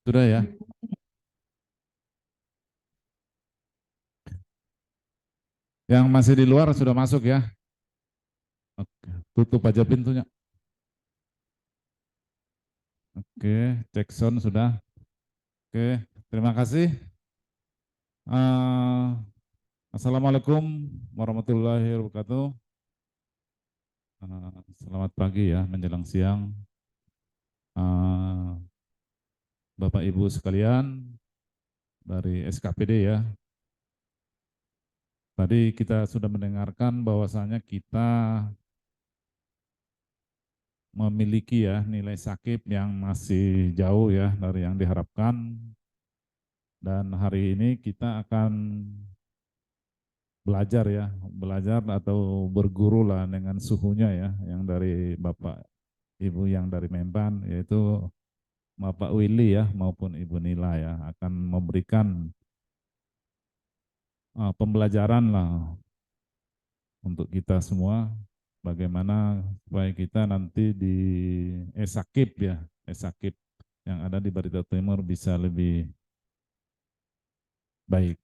Sudah ya? Yang masih di luar sudah masuk ya? Oke, tutup aja pintunya. Oke, cek sound sudah. Oke, terima kasih. Eh, Assalamualaikum warahmatullahi wabarakatuh. Selamat pagi ya, menjelang siang. Eh, Bapak Ibu sekalian dari SKPD ya. Tadi kita sudah mendengarkan bahwasanya kita memiliki ya nilai sakit yang masih jauh ya dari yang diharapkan. Dan hari ini kita akan belajar ya, belajar atau berguru lah dengan suhunya ya, yang dari Bapak Ibu yang dari Memban, yaitu Bapak Willy ya maupun Ibu Nila ya, akan memberikan pembelajaran lah untuk kita semua, bagaimana supaya kita nanti di Esakip ya, Esakip yang ada di Barito Timur bisa lebih baik.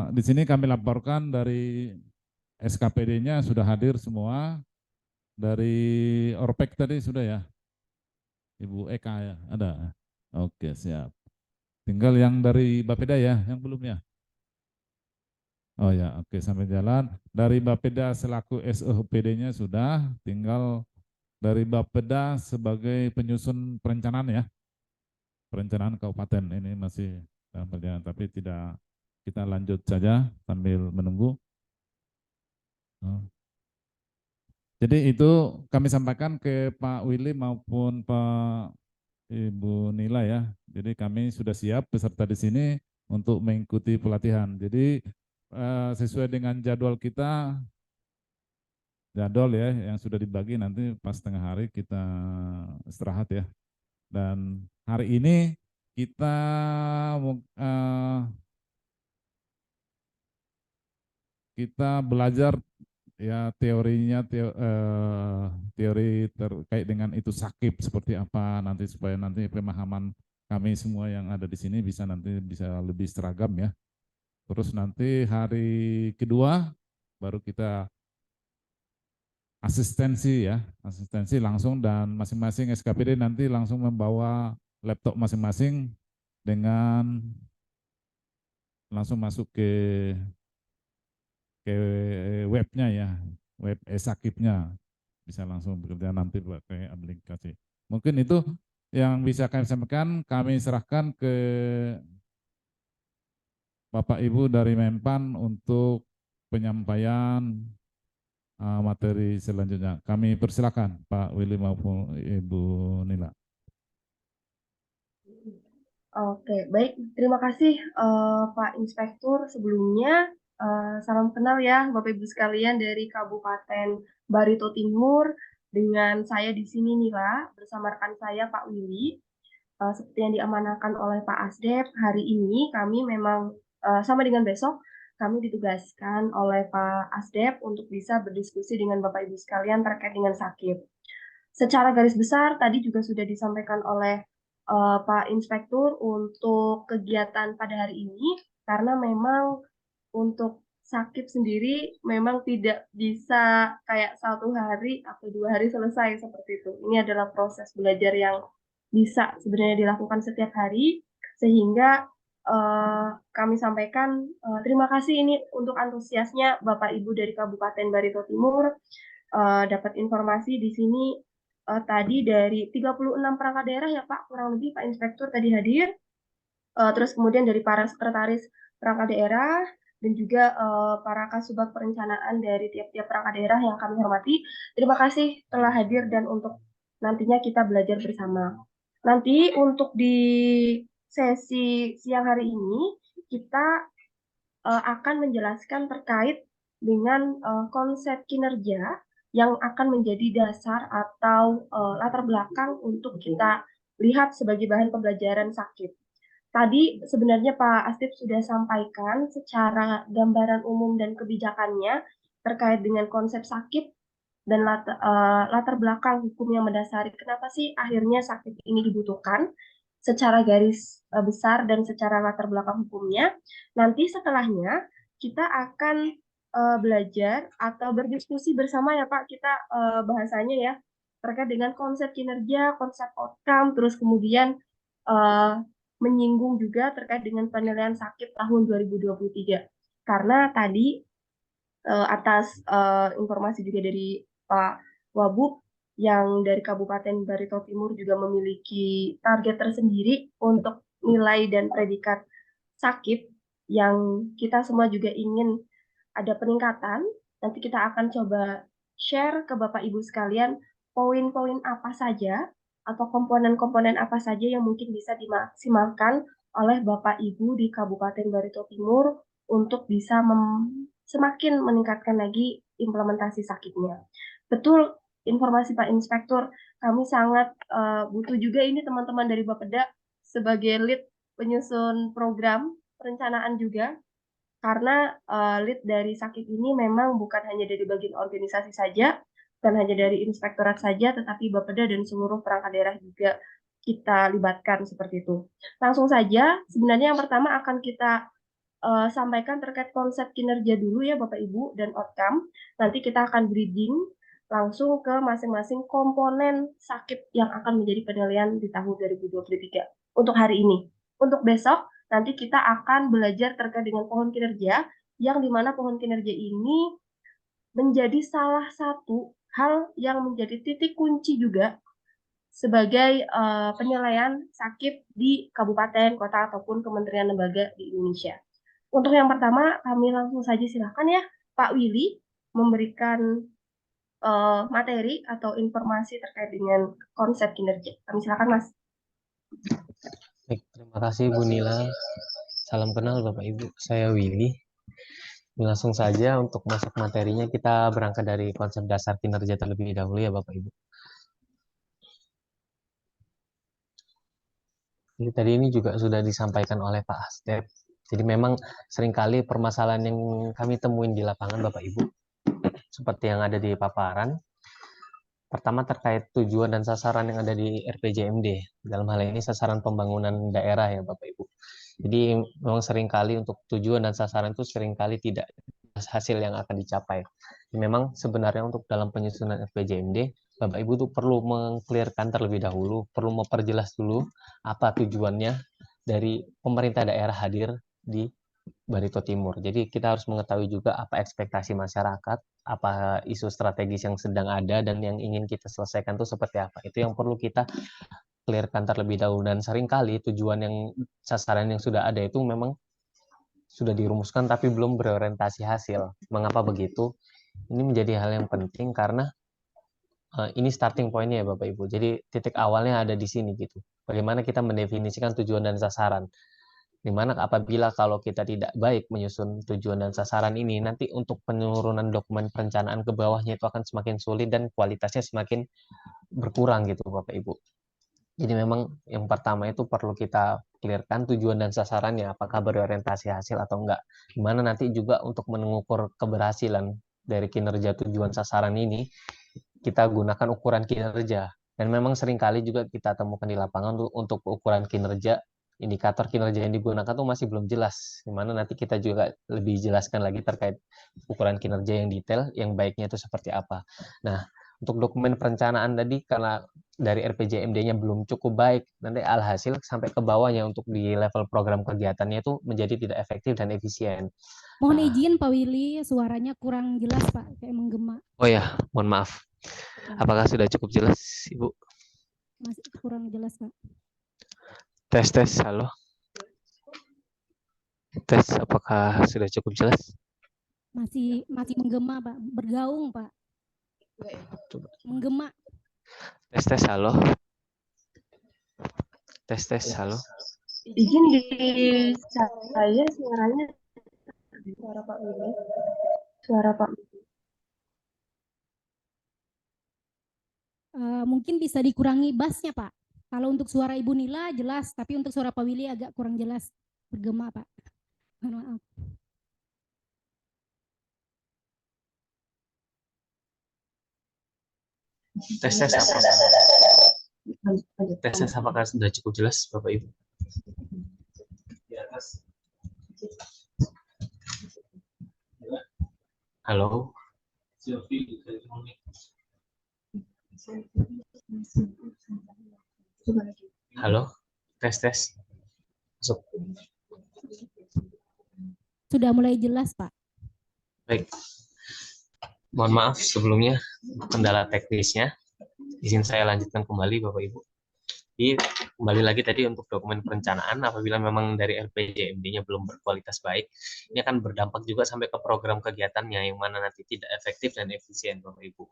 Di sini kami laporkan dari SKPD-nya sudah hadir semua. Dari Orpek tadi sudah ya, Ibu Eka ya, ada. Oke, siap. Tinggal yang dari Bapeda ya, yang belum ya. Oh ya, oke sampai jalan. Dari Bapeda selaku SOPD-nya sudah, tinggal dari Bapeda sebagai penyusun perencanaan ya, perencanaan kabupaten ini masih dalam perjalanan, tapi tidak, kita lanjut saja sambil menunggu. Oh. Jadi itu kami sampaikan ke Pak Willy maupun Pak Ibu Nila ya. Jadi kami sudah siap peserta di sini untuk mengikuti pelatihan. Jadi sesuai dengan jadwal kita, jadwal ya yang sudah dibagi, nanti pas tengah hari kita istirahat ya. Dan hari ini kita eh, kita belajar ya teorinya, teori terkait dengan itu sakit seperti apa nanti, supaya nanti pemahaman kami semua yang ada di sini bisa nanti bisa lebih seragam ya. Terus nanti hari kedua baru kita asistensi ya, asistensi langsung, dan masing-masing SKPD nanti langsung membawa laptop masing-masing dengan langsung masuk ke webnya ya, web Esakipnya, bisa langsung bekerja nanti pakai aplikasi. Mungkin itu yang bisa kami sampaikan. Kami serahkan ke Bapak Ibu dari Menpan untuk penyampaian materi selanjutnya. Kami persilakan Pak Willy maupun Ibu Nila. Oke, baik. Terima kasih Pak Inspektur. Sebelumnya, salam kenal ya Bapak Ibu sekalian dari Kabupaten Barito Timur. Dengan saya di sini Nila, bersama rekan saya Pak Willy. Seperti yang diamanahkan oleh Pak Asdep, hari ini kami memang sama dengan besok, kami ditugaskan oleh Pak Asdep untuk bisa berdiskusi dengan Bapak Ibu sekalian terkait dengan sakit. Secara garis besar, tadi juga sudah disampaikan oleh Pak Inspektur untuk kegiatan pada hari ini, karena memang untuk sakit sendiri memang tidak bisa kayak 1 hari atau 2 hari selesai seperti itu. Ini adalah proses belajar yang bisa sebenarnya dilakukan setiap hari, sehingga kami sampaikan terima kasih ini untuk antusiasnya Bapak Ibu dari Kabupaten Barito Timur. Dapat informasi di sini tadi dari 36 perangkat daerah ya Pak, kurang lebih Pak Inspektur tadi hadir. Terus kemudian dari para sekretaris perangkat daerah dan juga para kasubag perencanaan dari tiap-tiap perangkat daerah yang kami hormati. Terima kasih telah hadir dan untuk nantinya kita belajar bersama. Nanti untuk di sesi siang hari ini kita akan menjelaskan terkait dengan konsep kinerja yang akan menjadi dasar atau latar belakang untuk kita lihat sebagai bahan pembelajaran sakit. Tadi sebenarnya Pak Astip sudah sampaikan secara gambaran umum dan kebijakannya terkait dengan konsep sakit dan latar belakang hukum yang mendasari kenapa sih akhirnya sakit ini dibutuhkan secara garis besar dan secara latar belakang hukumnya. Nanti setelahnya kita akan belajar atau berdiskusi bersama ya Pak, kita bahasanya ya terkait dengan konsep kinerja, konsep outcome, terus kemudian eh, menyinggung juga terkait dengan penilaian sakit tahun 2023. Karena tadi atas informasi juga dari Pak Wabub yang dari Kabupaten Barito Timur juga memiliki target tersendiri untuk nilai dan predikat sakit yang kita semua juga ingin ada peningkatan. Nanti kita akan coba share ke Bapak Ibu sekalian poin-poin apa saja atau komponen-komponen apa saja yang mungkin bisa dimaksimalkan oleh Bapak Ibu di Kabupaten Barito Timur untuk bisa semakin meningkatkan lagi implementasi sakitnya. Betul informasi Pak Inspektur, kami sangat butuh juga ini teman-teman dari Bapeda sebagai lead penyusun program perencanaan juga karena lead dari sakit ini memang bukan hanya dari bagian organisasi saja, bukan hanya dari inspektorat saja, tetapi Bapeda dan seluruh perangkat daerah juga kita libatkan seperti itu. Langsung saja, sebenarnya yang pertama akan kita sampaikan terkait konsep kinerja dulu ya Bapak Ibu dan outcome. Nanti kita akan breeding langsung ke masing-masing komponen sakit yang akan menjadi penilaian di tahun 2023 untuk hari ini. Untuk besok, nanti kita akan belajar terkait dengan pohon kinerja, yang dimana pohon kinerja ini menjadi salah satu hal yang menjadi titik kunci juga sebagai penilaian sakit di kabupaten, kota, ataupun kementerian lembaga di Indonesia. Untuk yang pertama, kami langsung saja silakan ya Pak Willy memberikan materi atau informasi terkait dengan konsep kinerja. Kami silakan Mas. Baik, terima kasih Bu Nila. Salam kenal Bapak Ibu, saya Willy. Langsung saja untuk masuk materinya kita berangkat dari konsep dasar kinerja terlebih dahulu ya Bapak Ibu. Jadi tadi ini juga sudah disampaikan oleh Pak Astep. Jadi memang seringkali permasalahan yang kami temuin di lapangan Bapak Ibu, seperti yang ada di paparan, pertama terkait tujuan dan sasaran yang ada di RPJMD. Dalam hal ini sasaran pembangunan daerah ya Bapak Ibu. Jadi memang seringkali untuk tujuan dan sasaran itu seringkali tidak hasil yang akan dicapai. Memang sebenarnya untuk dalam penyusunan RPJMD, Bapak Ibu tuh perlu mengclearkan terlebih dahulu, perlu memperjelas dulu apa tujuannya dari pemerintah daerah hadir di Barito Timur. Jadi kita harus mengetahui juga apa ekspektasi masyarakat, apa isu strategis yang sedang ada dan yang ingin kita selesaikan itu seperti apa. Itu yang perlu kita clearkan terlebih dahulu, dan seringkali tujuan yang sasaran yang sudah ada itu memang sudah dirumuskan tapi belum berorientasi hasil. Mengapa begitu? Ini menjadi hal yang penting karena ini starting point-nya ya Bapak Ibu. Jadi titik awalnya ada di sini gitu. Bagaimana kita mendefinisikan tujuan dan sasaran. Dimana apabila kalau kita tidak baik menyusun tujuan dan sasaran ini, nanti untuk penurunan dokumen perencanaan ke bawahnya itu akan semakin sulit dan kualitasnya semakin berkurang gitu Bapak Ibu. Jadi memang yang pertama itu perlu kita clearkan tujuan dan sasarannya, apakah berorientasi hasil atau enggak. Dimana nanti juga untuk mengukur keberhasilan dari kinerja tujuan sasaran ini, kita gunakan ukuran kinerja. Dan memang seringkali juga kita temukan di lapangan untuk ukuran kinerja, indikator kinerja yang digunakan tuh masih belum jelas. Dimana nanti kita juga lebih jelaskan lagi terkait ukuran kinerja yang detail, yang baiknya itu seperti apa. Nah, untuk dokumen perencanaan tadi karena dari RPJMD-nya belum cukup baik, nanti alhasil sampai ke bawahnya untuk di level program kegiatannya itu menjadi tidak efektif dan efisien. Mohon izin Pak Willy, suaranya kurang jelas Pak, kayak menggema. Oh ya, mohon maaf. Apakah sudah cukup jelas, Ibu? Masih kurang jelas Pak. Tes, halo. Tes, apakah sudah cukup jelas? Masih menggema Pak, bergaung Pak. Menggema. Tes, halo. Tes, halo. Izin di saya suaranya suara Pak Willy. Suara Pak Willy. Mungkin bisa dikurangi bassnya Pak. Kalau untuk suara Ibu Nila jelas, tapi untuk suara Pak Willy agak kurang jelas, bergema Pak. Mohon maaf. Tes apakah Lanjut, lanjut. tes apakah sudah cukup jelas Bapak Ibu? Di atas. Halo. Coba lagi. Halo. Tes. Masuk. Sudah mulai jelas, Pak. Baik. Mohon maaf sebelumnya kendala teknisnya. Izin saya lanjutkan kembali Bapak Ibu. Jadi kembali lagi tadi untuk dokumen perencanaan, apabila memang dari RPJMD-nya belum berkualitas baik, ini akan berdampak juga sampai ke program kegiatannya yang mana nanti tidak efektif dan efisien Bapak Ibu.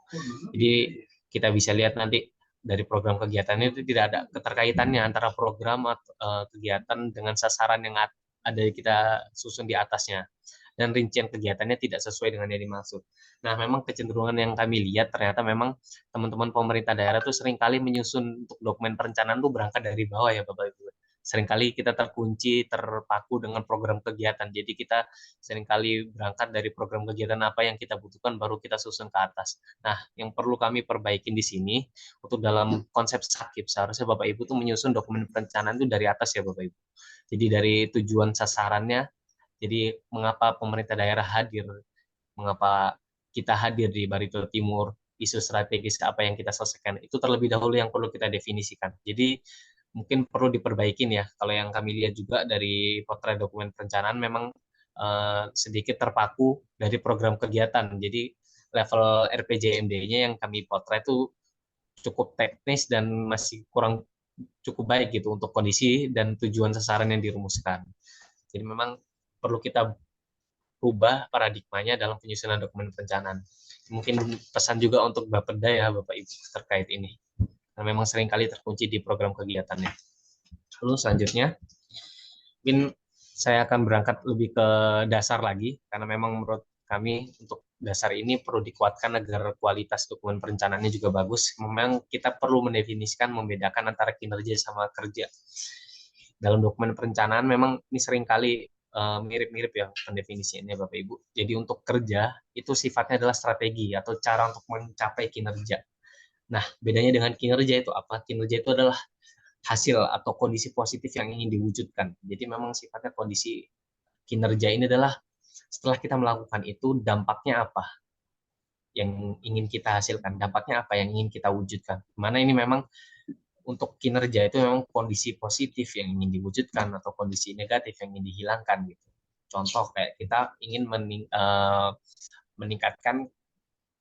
Jadi kita bisa lihat nanti dari program kegiatannya itu tidak ada keterkaitannya antara program atau kegiatan dengan sasaran yang ada kita susun di atasnya. Dan rincian kegiatannya tidak sesuai dengan yang dimaksud. Nah, memang kecenderungan yang kami lihat ternyata memang teman-teman pemerintah daerah tuh seringkali menyusun untuk dokumen perencanaan tuh berangkat dari bawah ya Bapak Ibu. Seringkali kita terkunci, terpaku dengan program kegiatan. Jadi kita seringkali berangkat dari program kegiatan apa yang kita butuhkan baru kita susun ke atas. Nah, yang perlu kami perbaikin di sini untuk dalam konsep sakip seharusnya Bapak Ibu tuh menyusun dokumen perencanaan itu dari atas ya Bapak Ibu. Jadi dari tujuan sasarannya, jadi mengapa pemerintah daerah hadir, mengapa kita hadir di Barito Timur, isu strategis apa yang kita selesaikan, itu terlebih dahulu yang perlu kita definisikan. Jadi mungkin perlu diperbaikin ya, kalau yang kami lihat juga dari potret dokumen perencanaan memang sedikit terpaku dari program kegiatan. Jadi level RPJMD-nya yang kami potret itu cukup teknis dan masih kurang cukup baik gitu untuk kondisi dan tujuan sasaran yang dirumuskan. Jadi memang perlu kita rubah paradigmanya dalam penyusunan dokumen perencanaan. Mungkin pesan juga untuk Bapeda ya Bapak Ibu terkait ini. Karena memang seringkali terkunci di program kegiatannya. Lalu selanjutnya, mungkin saya akan berangkat lebih ke dasar lagi, karena memang menurut kami untuk dasar ini perlu dikuatkan agar kualitas dokumen perencanaannya juga bagus. Memang kita perlu mendefinisikan, membedakan antara kinerja sama kerja. Dalam dokumen perencanaan memang ini seringkali mirip-mirip ya pendefinisiannya Bapak Ibu. Jadi untuk kerja itu sifatnya adalah strategi atau cara untuk mencapai kinerja. Nah, bedanya dengan kinerja itu apa? Kinerja itu adalah hasil atau kondisi positif yang ingin diwujudkan. Jadi memang sifatnya kondisi kinerja ini adalah setelah kita melakukan itu dampaknya apa yang ingin kita hasilkan, dampaknya apa yang ingin kita wujudkan. Mana ini memang untuk kinerja itu memang kondisi positif yang ingin diwujudkan atau kondisi negatif yang ingin dihilangkan gitu. Contoh kayak kita ingin meningkatkan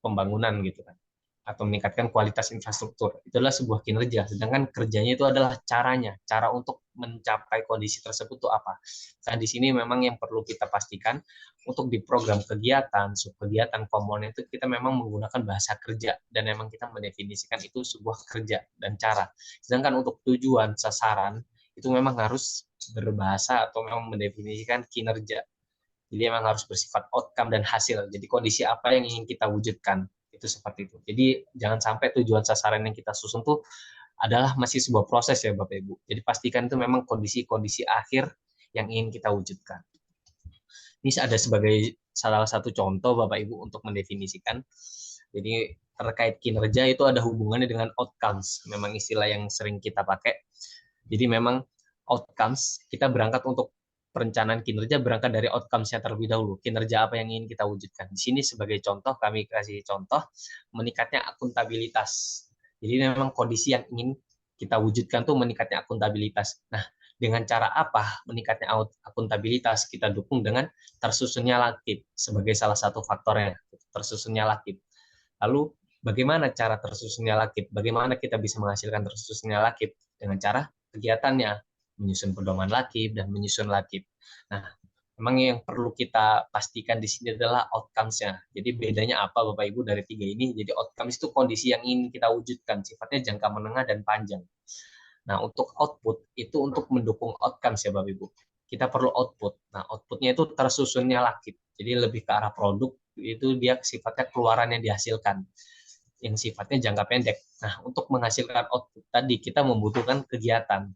pembangunan gitu kan, atau meningkatkan kualitas infrastruktur. Itulah sebuah kinerja. Sedangkan kerjanya itu adalah caranya, cara untuk mencapai kondisi tersebut itu apa. Nah, di sini memang yang perlu kita pastikan untuk di program kegiatan, subkegiatan, komponen itu kita memang menggunakan bahasa kerja dan memang kita mendefinisikan itu sebuah kerja dan cara. Sedangkan untuk tujuan, sasaran itu memang harus berbahasa atau memang mendefinisikan kinerja. Jadi memang harus bersifat outcome dan hasil. Jadi kondisi apa yang ingin kita wujudkan itu seperti itu. Jadi jangan sampai tujuan sasaran yang kita susun tuh adalah masih sebuah proses ya Bapak Ibu. Jadi pastikan itu memang kondisi-kondisi akhir yang ingin kita wujudkan. Ini ada sebagai salah satu contoh Bapak Ibu untuk mendefinisikan. Jadi terkait kinerja itu ada hubungannya dengan outcomes. Memang istilah yang sering kita pakai. Jadi memang outcomes kita berangkat untuk perencanaan kinerja berangkat dari outcomes-nya terlebih dahulu. Kinerja apa yang ingin kita wujudkan. Di sini sebagai contoh, kami kasih contoh meningkatnya akuntabilitas. Jadi memang kondisi yang ingin kita wujudkan tuh meningkatnya akuntabilitas. Nah, dengan cara apa meningkatnya akuntabilitas? Kita dukung dengan tersusunnya lakib sebagai salah satu faktornya. Tersusunnya lakib. Lalu bagaimana cara tersusunnya lakib? Bagaimana kita bisa menghasilkan tersusunnya lakib? Dengan cara kegiatannya, menyusun pedoman lakib dan menyusun lakib. Nah, memang yang perlu kita pastikan di sini adalah outcomes-nya. Jadi bedanya apa Bapak Ibu dari tiga ini? Jadi outcomes itu kondisi yang ingin kita wujudkan, sifatnya jangka menengah dan panjang. Nah, untuk output itu untuk mendukung outcomes ya Bapak Ibu. Kita perlu output. Nah, outputnya itu tersusunnya lakib. Jadi lebih ke arah produk, itu dia sifatnya keluaran yang dihasilkan yang sifatnya jangka pendek. Nah, untuk menghasilkan output tadi kita membutuhkan kegiatan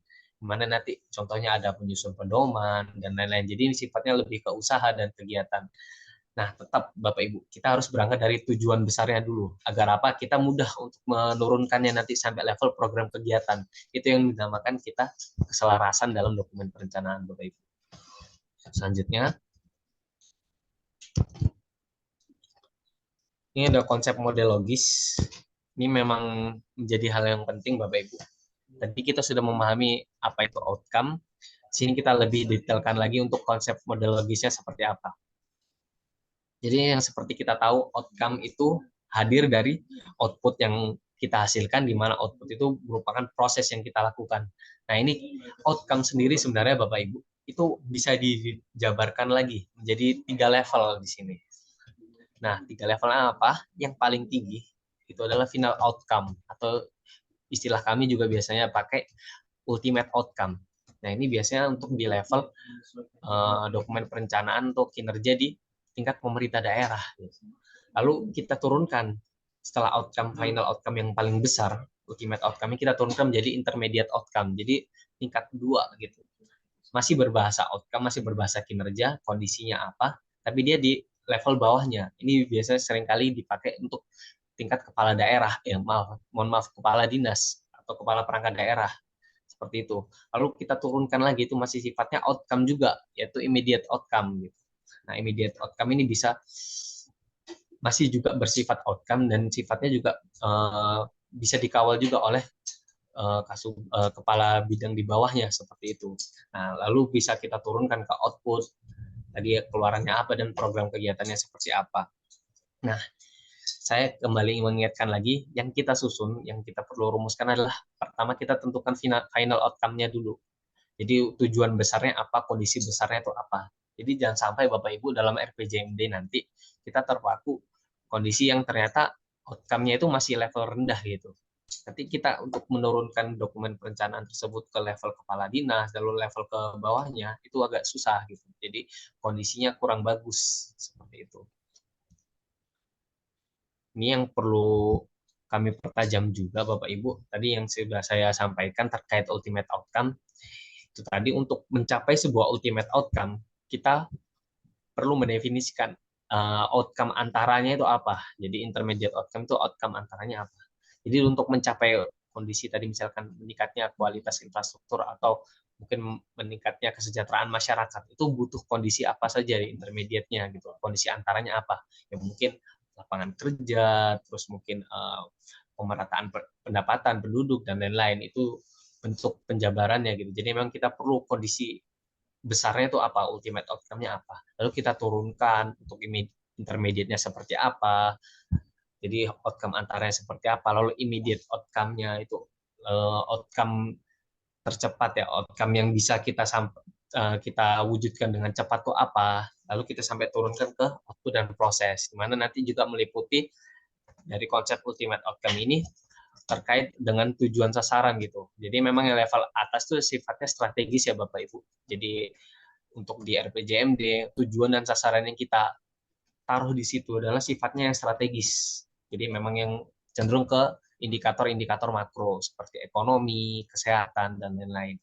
mana nanti contohnya ada penyusun pedoman dan lain-lain. Jadi ini sifatnya lebih ke usaha dan kegiatan. Nah, tetap Bapak Ibu, kita harus berangkat dari tujuan besarnya dulu. Agar apa? Kita mudah untuk menurunkannya nanti sampai level program kegiatan. Itu yang dinamakan kita keselarasan dalam dokumen perencanaan Bapak Ibu. Selanjutnya, ini ada konsep model logis. Ini memang menjadi hal yang penting Bapak Ibu. Tadi kita sudah memahami apa itu outcome. Sini kita lebih detailkan lagi untuk konsep model logisnya seperti apa. Jadi yang seperti kita tahu, outcome itu hadir dari output yang kita hasilkan, di mana output itu merupakan proses yang kita lakukan. Nah, ini outcome sendiri sebenarnya Bapak Ibu, itu bisa dijabarkan lagi menjadi 3 level di sini. Nah, 3 levelnya apa? Yang paling tinggi itu adalah final outcome, atau istilah kami juga biasanya pakai ultimate outcome. Nah, ini biasanya untuk di level dokumen perencanaan untuk kinerja di tingkat pemerintah daerah. Lalu kita turunkan setelah outcome, final outcome yang paling besar, ultimate outcome, kita turunkan menjadi intermediate outcome. Jadi tingkat kedua gitu. Masih berbahasa outcome, masih berbahasa kinerja, kondisinya apa, tapi dia di level bawahnya. Ini biasanya seringkali dipakai untuk tingkat kepala daerah, mohon maaf, kepala dinas atau kepala perangkat daerah. Seperti itu. Lalu kita turunkan lagi, itu masih sifatnya outcome juga, yaitu immediate outcome gitu. Nah, immediate outcome ini masih juga bersifat outcome dan sifatnya juga bisa dikawal juga oleh kepala bidang di bawahnya seperti itu. Nah, lalu bisa kita turunkan ke output, tadi keluarannya apa dan program kegiatannya seperti apa. Nah, saya kembali mengingatkan lagi, yang kita susun, yang kita perlu rumuskan adalah pertama kita tentukan final outcome-nya dulu. Jadi tujuan besarnya apa, kondisi besarnya itu apa. Jadi jangan sampai Bapak Ibu dalam RPJMD nanti kita terpaku kondisi yang ternyata outcome-nya itu masih level rendah gitu. Nanti kita untuk menurunkan dokumen perencanaan tersebut ke level kepala dinas, lalu level ke bawahnya, itu agak susah gitu. Jadi kondisinya kurang bagus, seperti itu. Ini yang perlu kami pertajam juga Bapak Ibu. Tadi yang sudah saya sampaikan terkait ultimate outcome, itu tadi untuk mencapai sebuah ultimate outcome, kita perlu mendefinisikan outcome antaranya itu apa. Jadi intermediate outcome itu outcome antaranya apa. Jadi untuk mencapai kondisi tadi misalkan meningkatnya kualitas infrastruktur atau mungkin meningkatnya kesejahteraan masyarakat, itu butuh kondisi apa saja di intermediate-nya gitu. Kondisi antaranya apa? Ya mungkin lapangan kerja, terus mungkin pemerataan pendapatan penduduk dan lain-lain, itu bentuk penjabarannya gitu. Jadi memang kita perlu kondisi besarnya itu apa, ultimate outcome-nya apa. Lalu kita turunkan untuk intermediate-nya seperti apa. Jadi outcome antaranya seperti apa. Lalu immediate outcome-nya itu outcome tercepat ya, outcome yang bisa kita wujudkan dengan cepat itu apa. Lalu kita sampai turunkan ke output dan proses, di mana nanti juga meliputi dari konsep ultimate outcome ini terkait dengan tujuan sasaran gitu. Jadi memang yang level atas itu sifatnya strategis ya Bapak Ibu. Jadi untuk di RPJMD, tujuan dan sasaran yang kita taruh di situ adalah sifatnya yang strategis. Jadi memang yang cenderung ke indikator-indikator makro seperti ekonomi, kesehatan, dan lain-lain.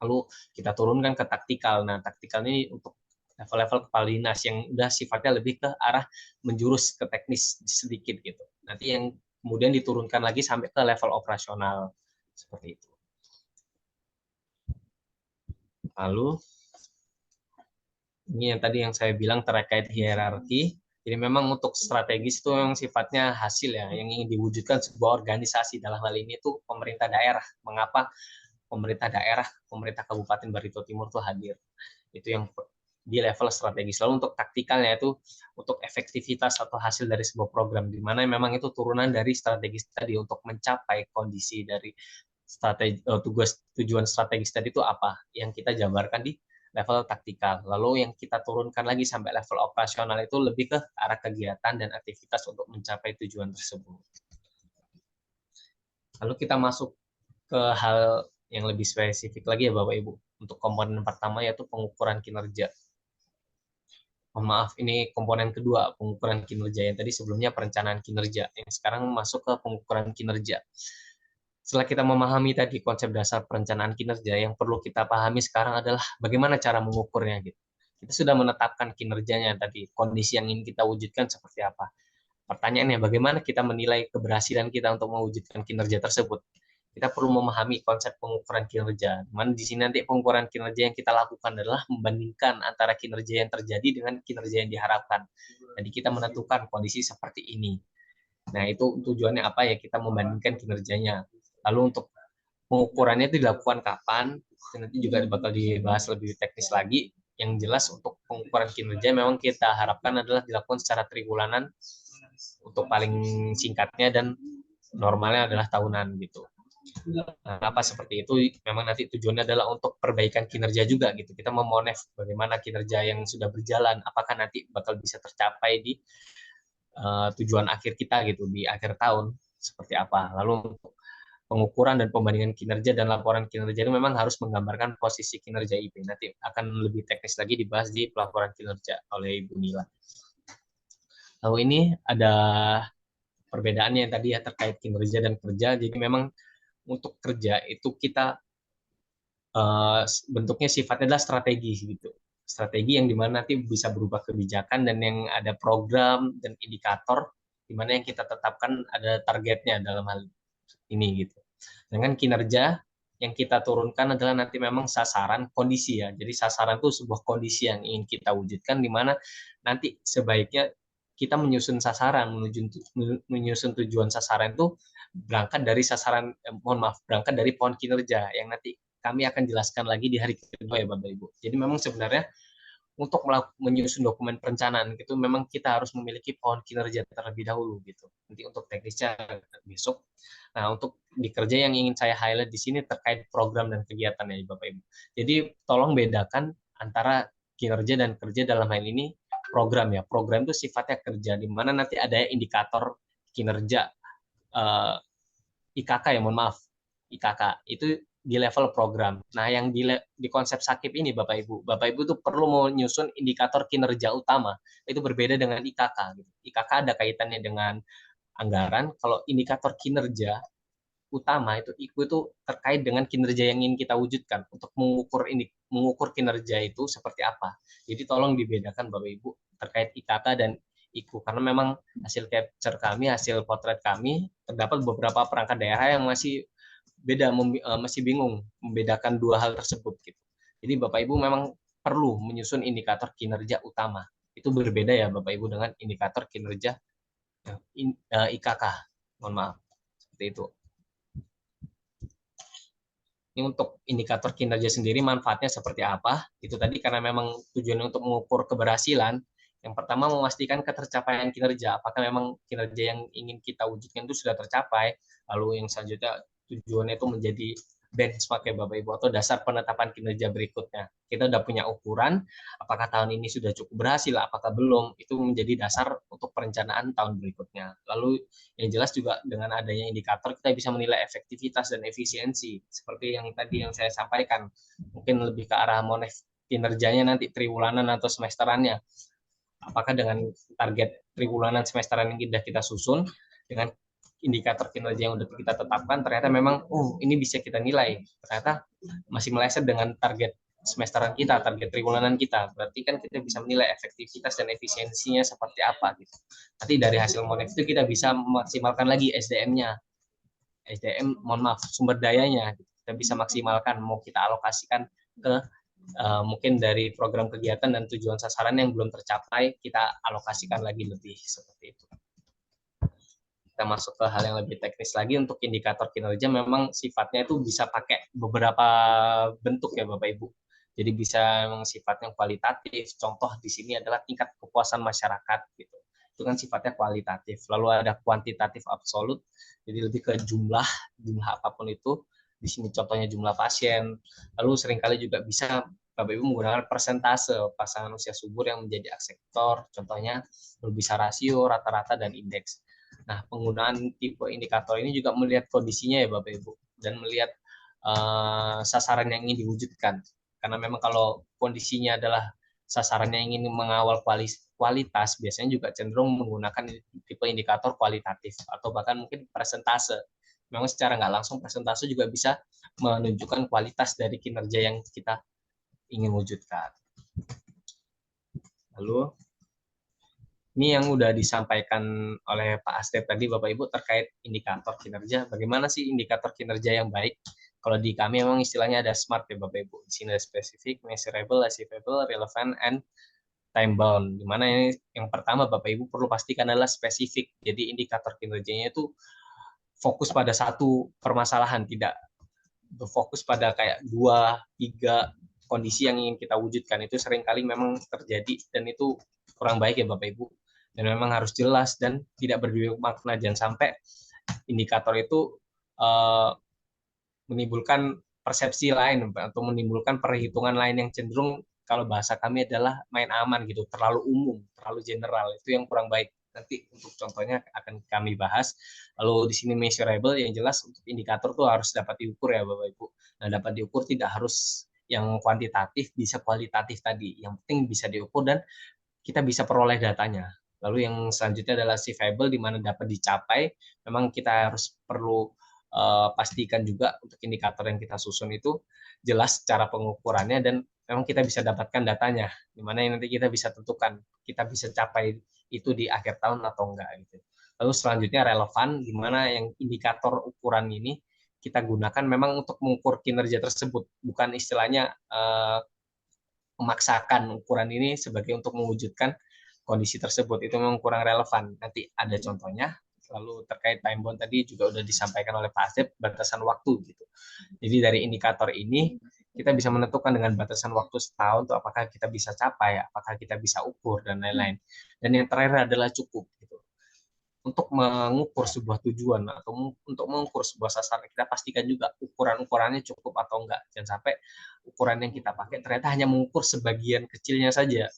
Lalu kita turunkan ke taktikal. Nah, taktikal ini untuk level-level kepala dinas yang udah sifatnya lebih ke arah menjurus ke teknis sedikit gitu. Nanti yang kemudian diturunkan lagi sampai ke level operasional seperti itu. Lalu ini yang tadi yang saya bilang terkait hierarki. Jadi memang untuk strategis itu memang sifatnya hasil ya, yang ingin diwujudkan sebuah organisasi, dalam hal ini itu pemerintah daerah. Mengapa pemerintah daerah, pemerintah Kabupaten Barito Timur itu hadir? Itu yang di level strategis. Lalu untuk taktikalnya itu untuk efektivitas atau hasil dari sebuah program, di mana memang itu turunan dari strategis tadi untuk mencapai kondisi dari tujuan strategis tadi itu apa yang kita jabarkan di level taktikal. Lalu yang kita turunkan lagi sampai level operasional itu lebih ke arah kegiatan dan aktivitas untuk mencapai tujuan tersebut. Lalu kita masuk ke hal yang lebih spesifik lagi ya Bapak Ibu. Untuk komponen pertama yaitu pengukuran kinerja. Mohon maaf, ini komponen kedua, pengukuran kinerja. Yang tadi sebelumnya perencanaan kinerja, yang sekarang masuk ke pengukuran kinerja. Setelah kita memahami tadi konsep dasar perencanaan kinerja, yang perlu kita pahami sekarang adalah bagaimana cara mengukurnya gitu. Kita sudah menetapkan kinerjanya tadi, kondisi yang ingin kita wujudkan seperti apa. Pertanyaannya, bagaimana kita menilai keberhasilan kita untuk mewujudkan kinerja tersebut? Kita perlu memahami konsep pengukuran kinerja. Mana di sini nanti pengukuran kinerja yang kita lakukan adalah membandingkan antara kinerja yang terjadi dengan kinerja yang diharapkan. Jadi kita menentukan kondisi seperti ini. Nah, itu tujuannya apa ya? Kita membandingkan kinerjanya. Lalu untuk pengukurannya itu dilakukan kapan? Nanti juga bakal dibahas lebih teknis lagi. Yang jelas untuk pengukuran kinerja memang kita harapkan adalah dilakukan secara triwulanan untuk paling singkatnya, dan normalnya adalah tahunan gitu. Kenapa seperti itu? Memang nanti tujuannya adalah untuk perbaikan kinerja juga gitu. Kita memonef bagaimana kinerja yang sudah berjalan, apakah nanti bakal bisa tercapai di tujuan akhir kita gitu di akhir tahun seperti apa. Lalu untuk pengukuran dan pembandingan kinerja dan laporan kinerja itu memang harus menggambarkan posisi kinerja IP. Nanti akan lebih teknis lagi dibahas di pelaporan kinerja oleh Ibu Nila. Lalu ini ada perbedaannya yang tadi ya terkait kinerja dan kerja. Jadi memang untuk kerja itu kita bentuknya sifatnya adalah strategi gitu. Strategi yang dimana nanti bisa berubah kebijakan, dan yang ada program dan indikator dimana yang kita tetapkan ada targetnya dalam hal ini gitu. Dengan kinerja yang kita turunkan adalah nanti memang sasaran kondisi ya. Jadi sasaran itu sebuah kondisi yang ingin kita wujudkan, di mana nanti sebaiknya kita menyusun sasaran, menyusun tujuan sasaran itu berangkat dari berangkat dari pohon kinerja yang nanti kami akan jelaskan lagi di hari kedua ya Bapak Ibu. Jadi memang sebenarnya untuk menyusun dokumen perencanaan itu memang kita harus memiliki pohon kinerja terlebih dahulu gitu. Nanti untuk teknisnya besok. Nah, untuk di kerja yang ingin saya highlight di sini terkait program dan kegiatan ya Bapak Ibu. Jadi tolong bedakan antara kinerja dan kerja dalam hal ini program ya. Program itu sifatnya kerja, di mana nanti ada indikator kinerja IKK ya, mohon maaf. IKK itu di level program. Nah, yang di konsep sakip ini Bapak Ibu tuh perlu menyusun indikator kinerja utama. Itu berbeda dengan IKK. IKK ada kaitannya dengan anggaran. Kalau indikator kinerja utama itu terkait dengan kinerja yang ingin kita wujudkan. Untuk mengukur kinerja itu seperti apa. Jadi tolong dibedakan Bapak Ibu terkait IKK dan IKU, karena memang hasil capture kami, hasil potret kami, terdapat beberapa perangkat daerah yang masih masih bingung membedakan dua hal tersebut gitu. Jadi Bapak Ibu memang perlu menyusun indikator kinerja utama. Itu berbeda ya Bapak Ibu dengan indikator kinerja IKK. Mohon maaf. Seperti itu. Ini untuk indikator kinerja sendiri manfaatnya seperti apa? Itu tadi karena memang tujuannya untuk mengukur keberhasilan. Yang pertama memastikan ketercapaian kinerja. Apakah memang kinerja yang ingin kita wujudkan itu sudah tercapai? Lalu yang selanjutnya tujuannya itu menjadi benchmark ya Bapak Ibu, atau dasar penetapan kinerja berikutnya. Kita udah punya ukuran, apakah tahun ini sudah cukup berhasil, apakah belum, itu menjadi dasar untuk perencanaan tahun berikutnya. Lalu yang jelas juga dengan adanya indikator kita bisa menilai efektivitas dan efisiensi, seperti yang tadi yang saya sampaikan, mungkin lebih ke arah monef kinerjanya nanti triwulanan atau semesterannya. Apakah dengan target triwulanan semesteran yang sudah kita susun, dengan indikator kinerja yang sudah kita tetapkan, ternyata memang ini bisa kita nilai, ternyata masih meleset dengan target semesteran kita, target triwulanan kita. Berarti kan kita bisa menilai efektivitas dan efisiensinya seperti apa gitu. Nanti dari hasil monef itu kita bisa memaksimalkan lagi SDM-nya. mohon maaf, sumber dayanya. Kita bisa maksimalkan, mau kita alokasikan ke mungkin dari program kegiatan dan tujuan sasaran yang belum tercapai, kita alokasikan lagi lebih seperti itu. Kita masuk ke hal yang lebih teknis lagi. Untuk indikator kinerja memang sifatnya itu bisa pakai beberapa bentuk ya Bapak Ibu. Jadi bisa memang sifatnya kualitatif. Contoh di sini adalah tingkat kepuasan masyarakat gitu. Itu kan sifatnya kualitatif. Lalu ada kuantitatif absolut. Jadi lebih ke jumlah apapun itu. Di sini contohnya jumlah pasien. Lalu seringkali juga bisa Bapak Ibu menggunakan persentase pasangan usia subur yang menjadi akseptor. Contohnya bisa rasio, rata-rata, dan indeks. Nah, penggunaan tipe indikator ini juga melihat kondisinya ya Bapak Ibu, dan melihat sasaran yang ingin diwujudkan. Karena memang kalau kondisinya adalah sasaran yang ingin mengawal kualitas, biasanya juga cenderung menggunakan tipe indikator kualitatif atau bahkan mungkin persentase. Memang secara nggak langsung persentase juga bisa menunjukkan kualitas dari kinerja yang kita ingin wujudkan. Lalu ini yang udah disampaikan oleh Pak Astep tadi, Bapak Ibu, terkait indikator kinerja. Bagaimana sih indikator kinerja yang baik? Kalau di kami memang istilahnya ada SMART ya Bapak Ibu. Di sini ada specific, measurable, achievable, relevant, and time bound. Dimana ini yang pertama Bapak Ibu perlu pastikan adalah spesifik. Jadi indikator kinerjanya itu fokus pada satu permasalahan, tidak berfokus pada kayak 2, 3 kondisi yang ingin kita wujudkan. Itu seringkali memang terjadi dan itu kurang baik ya Bapak Ibu. Dan memang harus jelas dan tidak berdua makna. Jangan sampai indikator itu menimbulkan persepsi lain atau menimbulkan perhitungan lain yang cenderung, kalau bahasa kami adalah main aman gitu, terlalu umum, terlalu general. Itu yang kurang baik. Nanti untuk contohnya akan kami bahas. Lalu di sini measurable, yang jelas untuk indikator tuh harus dapat diukur ya Bapak Ibu. Nah, dapat diukur tidak harus yang kuantitatif, bisa kualitatif tadi. Yang penting bisa diukur dan kita bisa peroleh datanya. Lalu yang selanjutnya adalah achievable, di mana dapat dicapai. Memang kita harus perlu pastikan juga untuk indikator yang kita susun itu jelas cara pengukurannya dan memang kita bisa dapatkan datanya, di mana nanti kita bisa tentukan kita bisa capai itu di akhir tahun atau enggak gitu. Lalu selanjutnya relevan, di mana yang indikator ukuran ini kita gunakan memang untuk mengukur kinerja tersebut, bukan istilahnya memaksakan ukuran ini sebagai untuk mewujudkan kondisi tersebut. Itu memang kurang relevan. Nanti ada contohnya. Lalu terkait time bound tadi juga sudah disampaikan oleh Pak Asep, batasan waktu gitu. Jadi dari indikator ini kita bisa menentukan dengan batasan waktu setahun tuh apakah kita bisa capai, apakah kita bisa ukur dan lain-lain. Dan yang terakhir adalah cukup gitu. Untuk mengukur sebuah tujuan atau untuk mengukur sebuah sasaran, kita pastikan juga ukuran-ukurannya cukup atau enggak. Jangan sampai ukuran yang kita pakai ternyata hanya mengukur sebagian kecilnya saja.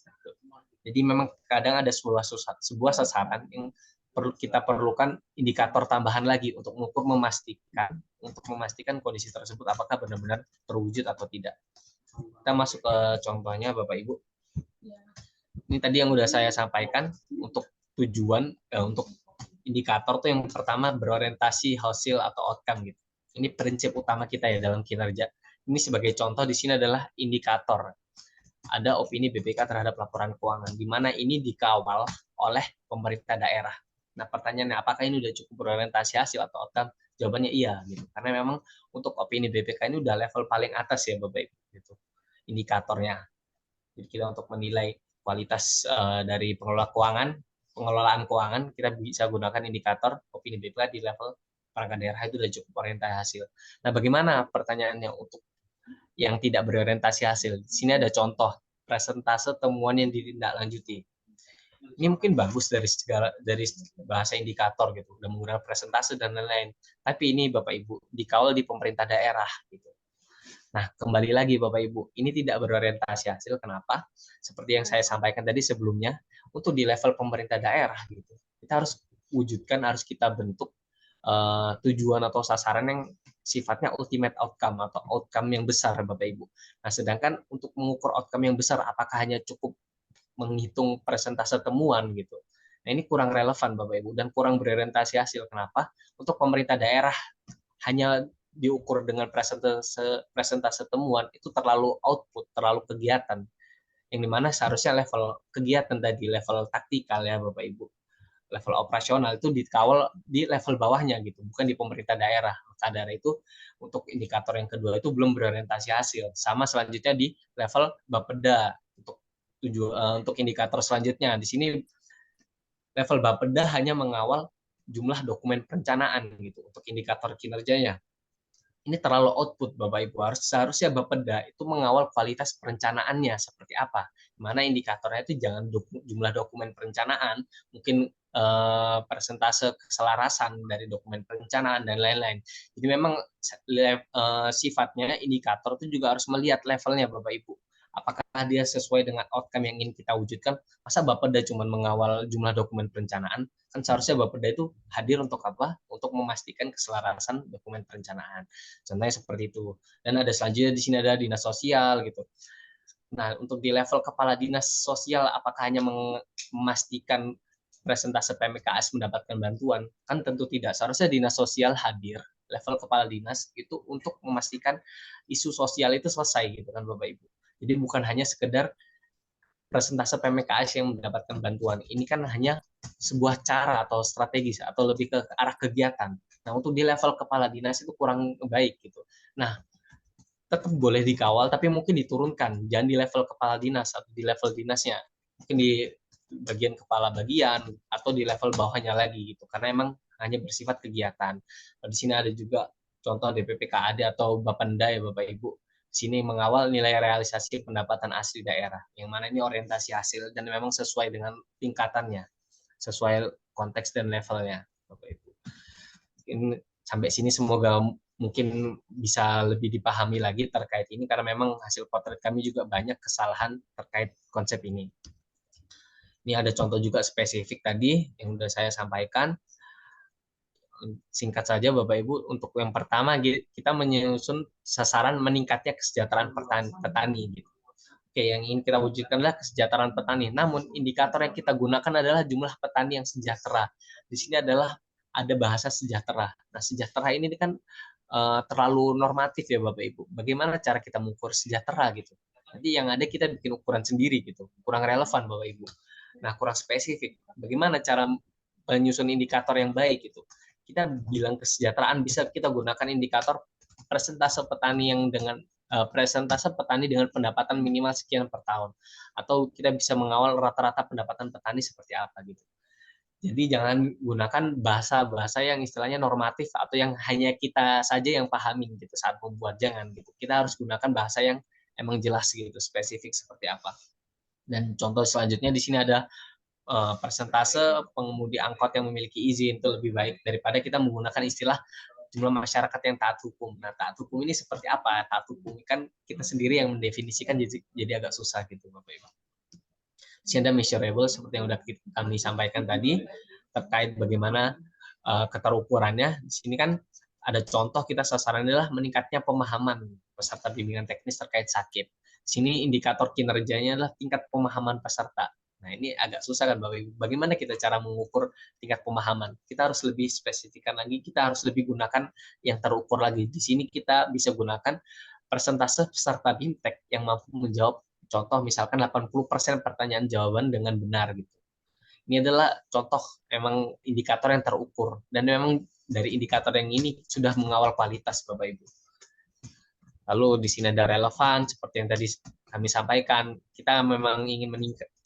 Jadi memang kadang ada sebuah sasaran yang kita perlukan indikator tambahan lagi untuk mengukur, memastikan kondisi tersebut apakah benar-benar terwujud atau tidak. Kita masuk ke contohnya Bapak Ibu. Ini tadi yang sudah saya sampaikan untuk tujuan, untuk indikator tuh yang pertama berorientasi hasil atau outcome gitu. Ini prinsip utama kita ya dalam kinerja. Ini sebagai contoh di sini adalah indikator. Ada opini BPK terhadap laporan keuangan, di mana ini dikawal oleh pemerintah daerah. Nah, pertanyaannya apakah ini sudah cukup berorientasi hasil atau outcome? Jawabannya iya gitu. Karena memang untuk opini BPK ini udah level paling atas ya Bapak Ibu gitu. Indikatornya. Jadi kita untuk menilai kualitas dari pengelolaan keuangan, kita bisa gunakan indikator opini BPK di level perangkat daerah itu sudah cukup orientasi hasil. Nah, bagaimana pertanyaannya untuk yang tidak berorientasi hasil? Di sini ada contoh presentase temuan yang ditindaklanjuti. Ini mungkin bagus dari bahasa indikator gitu, udah menggunakan presentase dan lain-lain. Tapi ini Bapak Ibu dikawal di pemerintah daerah gitu. Nah, kembali lagi Bapak Ibu, ini tidak berorientasi hasil. Kenapa? Seperti yang saya sampaikan tadi sebelumnya, untuk di level pemerintah daerah gitu, kita harus wujudkan, harus kita bentuk tujuan atau sasaran yang sifatnya ultimate outcome atau outcome yang besar Bapak Ibu. Nah, sedangkan untuk mengukur outcome yang besar, apakah hanya cukup menghitung persentase temuan gitu. Nah, ini kurang relevan Bapak Ibu dan kurang berorientasi hasil. Kenapa? Untuk pemerintah daerah hanya diukur dengan presentase temuan itu terlalu output, terlalu kegiatan. Yang dimana seharusnya level kegiatan tadi, level taktikal ya Bapak Ibu, level operasional itu dikawal di level bawahnya gitu, bukan di pemerintah daerah. Maka dari itu untuk indikator yang kedua itu belum berorientasi hasil. Sama selanjutnya di level Bapeda untuk indikator selanjutnya. Di sini level Bapeda hanya mengawal jumlah dokumen perencanaan gitu untuk indikator kinerjanya. Ini terlalu output Bapak Ibu. Seharusnya Bapeda itu mengawal kualitas perencanaannya seperti apa. Mana indikatornya itu jangan jumlah dokumen perencanaan, mungkin persentase keselarasan dari dokumen perencanaan dan lain-lain. Jadi memang sifatnya indikator itu juga harus melihat levelnya Bapak Ibu. Apakah dia sesuai dengan outcome yang ingin kita wujudkan? Masa Bapeda cuma mengawal jumlah dokumen perencanaan? Kan seharusnya Bapeda itu hadir untuk apa? Untuk memastikan keselarasan dokumen perencanaan. Contohnya seperti itu. Dan ada selanjutnya di sini ada dinas sosial gitu. Nah, untuk di level kepala dinas sosial, apakah hanya memastikan presentase PMKS mendapatkan bantuan? Kan tentu tidak. Seharusnya dinas sosial hadir level kepala dinas itu untuk memastikan isu sosial itu selesai gitu kan Bapak Ibu. Jadi bukan hanya sekedar persentase PMKS yang mendapatkan bantuan. Ini kan hanya sebuah cara atau strategis atau lebih ke arah kegiatan. Nah, untuk di level kepala dinas itu kurang baik gitu. Nah, tetap boleh dikawal tapi mungkin diturunkan, jangan di level kepala dinas atau di level dinasnya, mungkin di bagian kepala bagian atau di level bawahnya lagi gitu, karena emang hanya bersifat kegiatan. Di sini ada juga contoh DPPKAD atau Bapenda ya Bapak Ibu, di sini mengawal nilai realisasi pendapatan asli daerah, yang mana ini orientasi hasil dan memang sesuai dengan tingkatannya, sesuai konteks dan levelnya Bapak Ibu. Sampai sini semoga mungkin bisa lebih dipahami lagi terkait ini, karena memang hasil potret kami juga banyak kesalahan terkait konsep ini. Ini ada contoh juga spesifik tadi yang sudah saya sampaikan. Singkat saja Bapak Ibu, untuk yang pertama kita menyusun sasaran meningkatnya kesejahteraan petani. Gitu. Oke, yang ingin kita wujudkan adalah kesejahteraan petani. Namun indikator yang kita gunakan adalah jumlah petani yang sejahtera. Di sini adalah ada bahasa sejahtera. Nah, sejahtera ini kan terlalu normatif ya Bapak Ibu. Bagaimana cara kita mengukur sejahtera gitu? Nanti yang ada kita bikin ukuran sendiri gitu, kurang relevan Bapak Ibu. Nah, kurang spesifik. Bagaimana cara menyusun indikator yang baik gitu? Kita bilang kesejahteraan bisa kita gunakan indikator persentase petani yang dengan presentase petani dengan pendapatan minimal sekian per tahun, atau kita bisa mengawal rata-rata pendapatan petani seperti apa gitu. Jadi jangan gunakan bahasa-bahasa yang istilahnya normatif atau yang hanya kita saja yang pahami gitu saat membuat, jangan gitu. Kita harus gunakan bahasa yang emang jelas gitu, spesifik seperti apa. Dan contoh selanjutnya di sini ada persentase pengemudi angkot yang memiliki izin, itu lebih baik daripada kita menggunakan istilah jumlah masyarakat yang taat hukum. Nah, taat hukum ini seperti apa? Taat hukum kan kita sendiri yang mendefinisikan, jadi agak susah gitu Bapak Ibu. Di sini ada measurable seperti yang sudah kami sampaikan tadi terkait bagaimana keterukurannya. Di sini kan ada contoh kita sasaran adalah meningkatnya pemahaman peserta bimbingan teknis terkait sakit. Di sini indikator kinerjanya adalah tingkat pemahaman peserta. Nah, ini agak susah kan Bapak Ibu. Bagaimana kita cara mengukur tingkat pemahaman? Kita harus lebih spesifikkan lagi, kita harus lebih gunakan yang terukur lagi. Di sini kita bisa gunakan persentase peserta BIMTEK yang mampu menjawab, contoh misalkan 80% pertanyaan jawaban dengan benar gitu. Ini adalah contoh memang indikator yang terukur, dan memang dari indikator yang ini sudah mengawal kualitas Bapak Ibu. Lalu di sini ada relevan seperti yang tadi kami sampaikan, kita memang ingin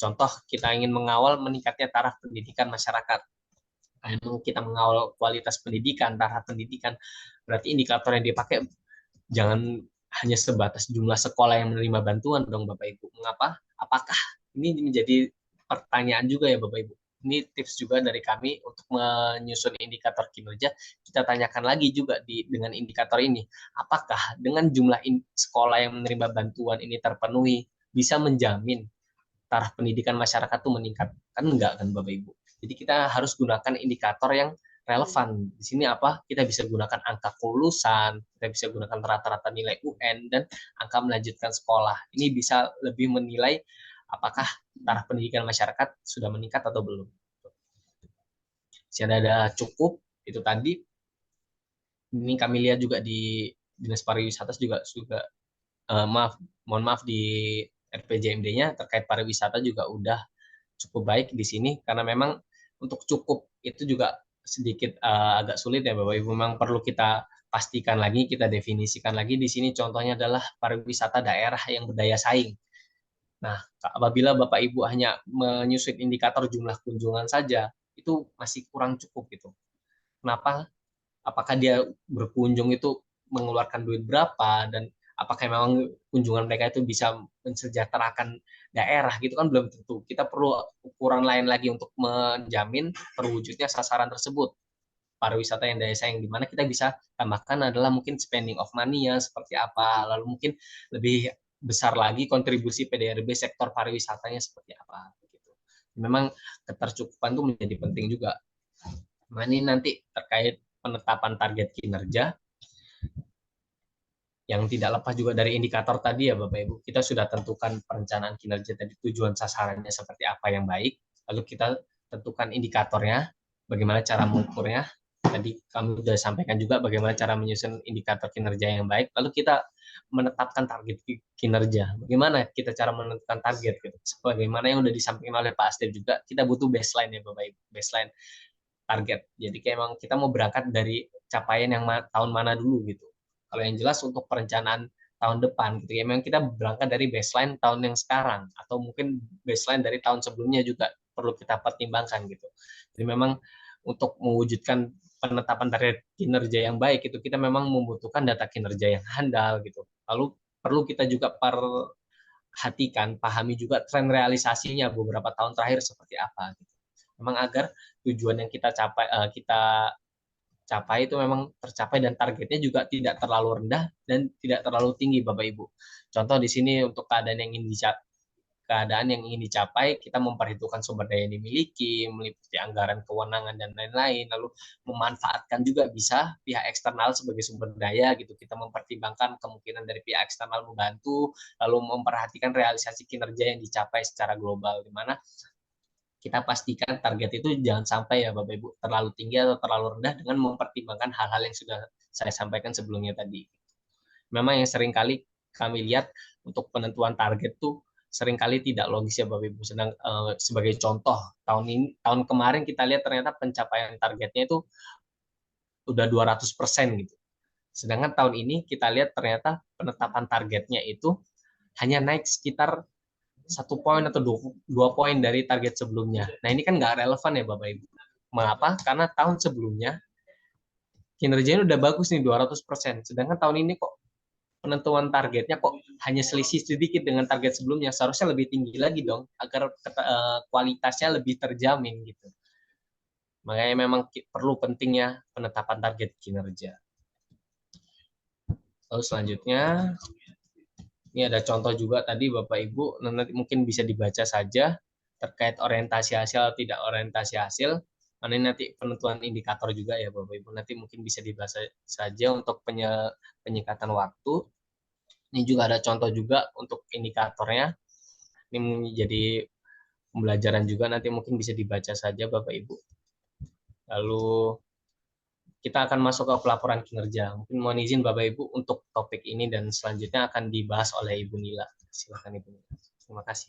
contoh kita ingin mengawal meningkatnya taraf pendidikan masyarakat. Lalu kita mengawal kualitas pendidikan, taraf pendidikan, berarti indikator yang dipakai jangan hanya sebatas jumlah sekolah yang menerima bantuan dong Bapak Ibu. Mengapa? Apakah ini menjadi pertanyaan juga ya Bapak Ibu? Ini tips juga dari kami untuk menyusun indikator kinerja. Kita tanyakan lagi juga dengan indikator ini, apakah dengan jumlah sekolah yang menerima bantuan ini terpenuhi, bisa menjamin taraf pendidikan masyarakat itu meningkat? Kan enggak kan Bapak Ibu. Jadi kita harus gunakan indikator yang relevan. Di sini apa? Kita bisa gunakan angka kelulusan, kita bisa gunakan rata-rata nilai UN, dan angka melanjutkan sekolah. Ini bisa lebih menilai apakah taraf pendidikan masyarakat sudah meningkat atau belum. Jadi ada cukup, itu tadi. Ini kami lihat juga di Dinas Pariwisata juga mohon maaf di RPJMD-nya terkait pariwisata juga udah cukup baik di sini, karena memang untuk cukup itu juga sedikit agak sulit ya Bapak Ibu, memang perlu kita pastikan lagi, kita definisikan lagi. Di sini contohnya adalah pariwisata daerah yang berdaya saing. Nah, apabila Bapak Ibu hanya menyusun indikator jumlah kunjungan saja, itu masih kurang cukup gitu. Kenapa? Apakah dia berkunjung itu mengeluarkan duit berapa, dan apakah memang kunjungan mereka itu bisa mensejahterakan daerah gitu kan belum tentu. Kita perlu ukuran lain lagi untuk menjamin terwujudnya sasaran tersebut. Pariwisata yang daya saing, di mana kita bisa tambahkan adalah mungkin spending of money-nya seperti apa, lalu mungkin lebih besar lagi kontribusi PDRB sektor pariwisatanya seperti apa gitu. Memang ketercukupan itu menjadi penting juga. Nah, ini nanti terkait penetapan target kinerja yang tidak lepas juga dari indikator tadi ya Bapak Ibu. Kita sudah tentukan perencanaan kinerja tadi, tujuan sasarannya seperti apa yang baik, lalu kita tentukan indikatornya, bagaimana cara mengukurnya. Tadi kami sudah sampaikan juga bagaimana cara menyusun indikator kinerja yang baik, lalu kita menetapkan target kinerja. Bagaimana kita cara menentukan target gitu. Sebagaimana yang udah disampaikan oleh Pak Astef juga, kita butuh baseline ya Bapak Ibu, baseline target. Jadi kayak emang kita mau berangkat dari capaian yang tahun mana dulu gitu. Kalau yang jelas untuk perencanaan tahun depan gitu ya, memang kita berangkat dari baseline tahun yang sekarang atau mungkin baseline dari tahun sebelumnya juga perlu kita pertimbangkan gitu. Jadi memang untuk mewujudkan penetapan target kinerja yang baik itu kita memang membutuhkan data kinerja yang handal gitu. Lalu perlu kita juga perhatikan, pahami juga tren realisasinya beberapa tahun terakhir seperti apa gitu. Memang agar tujuan yang kita capai itu memang tercapai dan targetnya juga tidak terlalu rendah dan tidak terlalu tinggi Bapak Ibu. Contoh di sini untuk keadaan yang ingin dicapai, kita memperhitungkan sumber daya yang dimiliki, meliputi anggaran kewenangan dan lain-lain, lalu memanfaatkan juga bisa pihak eksternal sebagai sumber daya gitu. Kita mempertimbangkan kemungkinan dari pihak eksternal membantu, lalu memperhatikan realisasi kinerja yang dicapai secara global, di mana kita pastikan target itu jangan sampai ya Bapak Ibu terlalu tinggi atau terlalu rendah dengan mempertimbangkan hal-hal yang sudah saya sampaikan sebelumnya tadi. Memang yang seringkali kami lihat untuk penentuan target tuh seringkali tidak logis ya Bapak Ibu. Sebagai contoh, tahun kemarin kita lihat ternyata pencapaian targetnya itu udah 200% gitu. Sedangkan tahun ini kita lihat ternyata penetapan targetnya itu hanya naik sekitar 1 poin atau 2 poin dari target sebelumnya. Nah ini kan nggak relevan ya Bapak Ibu. Mengapa? Karena tahun sebelumnya kinerjanya udah bagus nih 200%. Sedangkan tahun ini kok penentuan targetnya kok hanya selisih sedikit dengan target sebelumnya. Seharusnya lebih tinggi lagi dong agar kualitasnya lebih terjamin gitu. Makanya memang perlu pentingnya penetapan target kinerja. Lalu selanjutnya ini ada contoh juga tadi Bapak Ibu, nanti mungkin bisa dibaca saja terkait orientasi hasil atau tidak orientasi hasil. Ini nanti penentuan indikator juga ya Bapak Ibu, nanti mungkin bisa dibaca saja untuk penyingkatan waktu. Ini juga ada contoh juga untuk indikatornya. Ini menjadi pembelajaran juga, nanti mungkin bisa dibaca saja Bapak Ibu. Lalu kita akan masuk ke pelaporan kinerja. Mungkin mohon izin Bapak Ibu untuk topik ini dan selanjutnya akan dibahas oleh Ibu Nila. Silakan Ibu Nila. Terima kasih.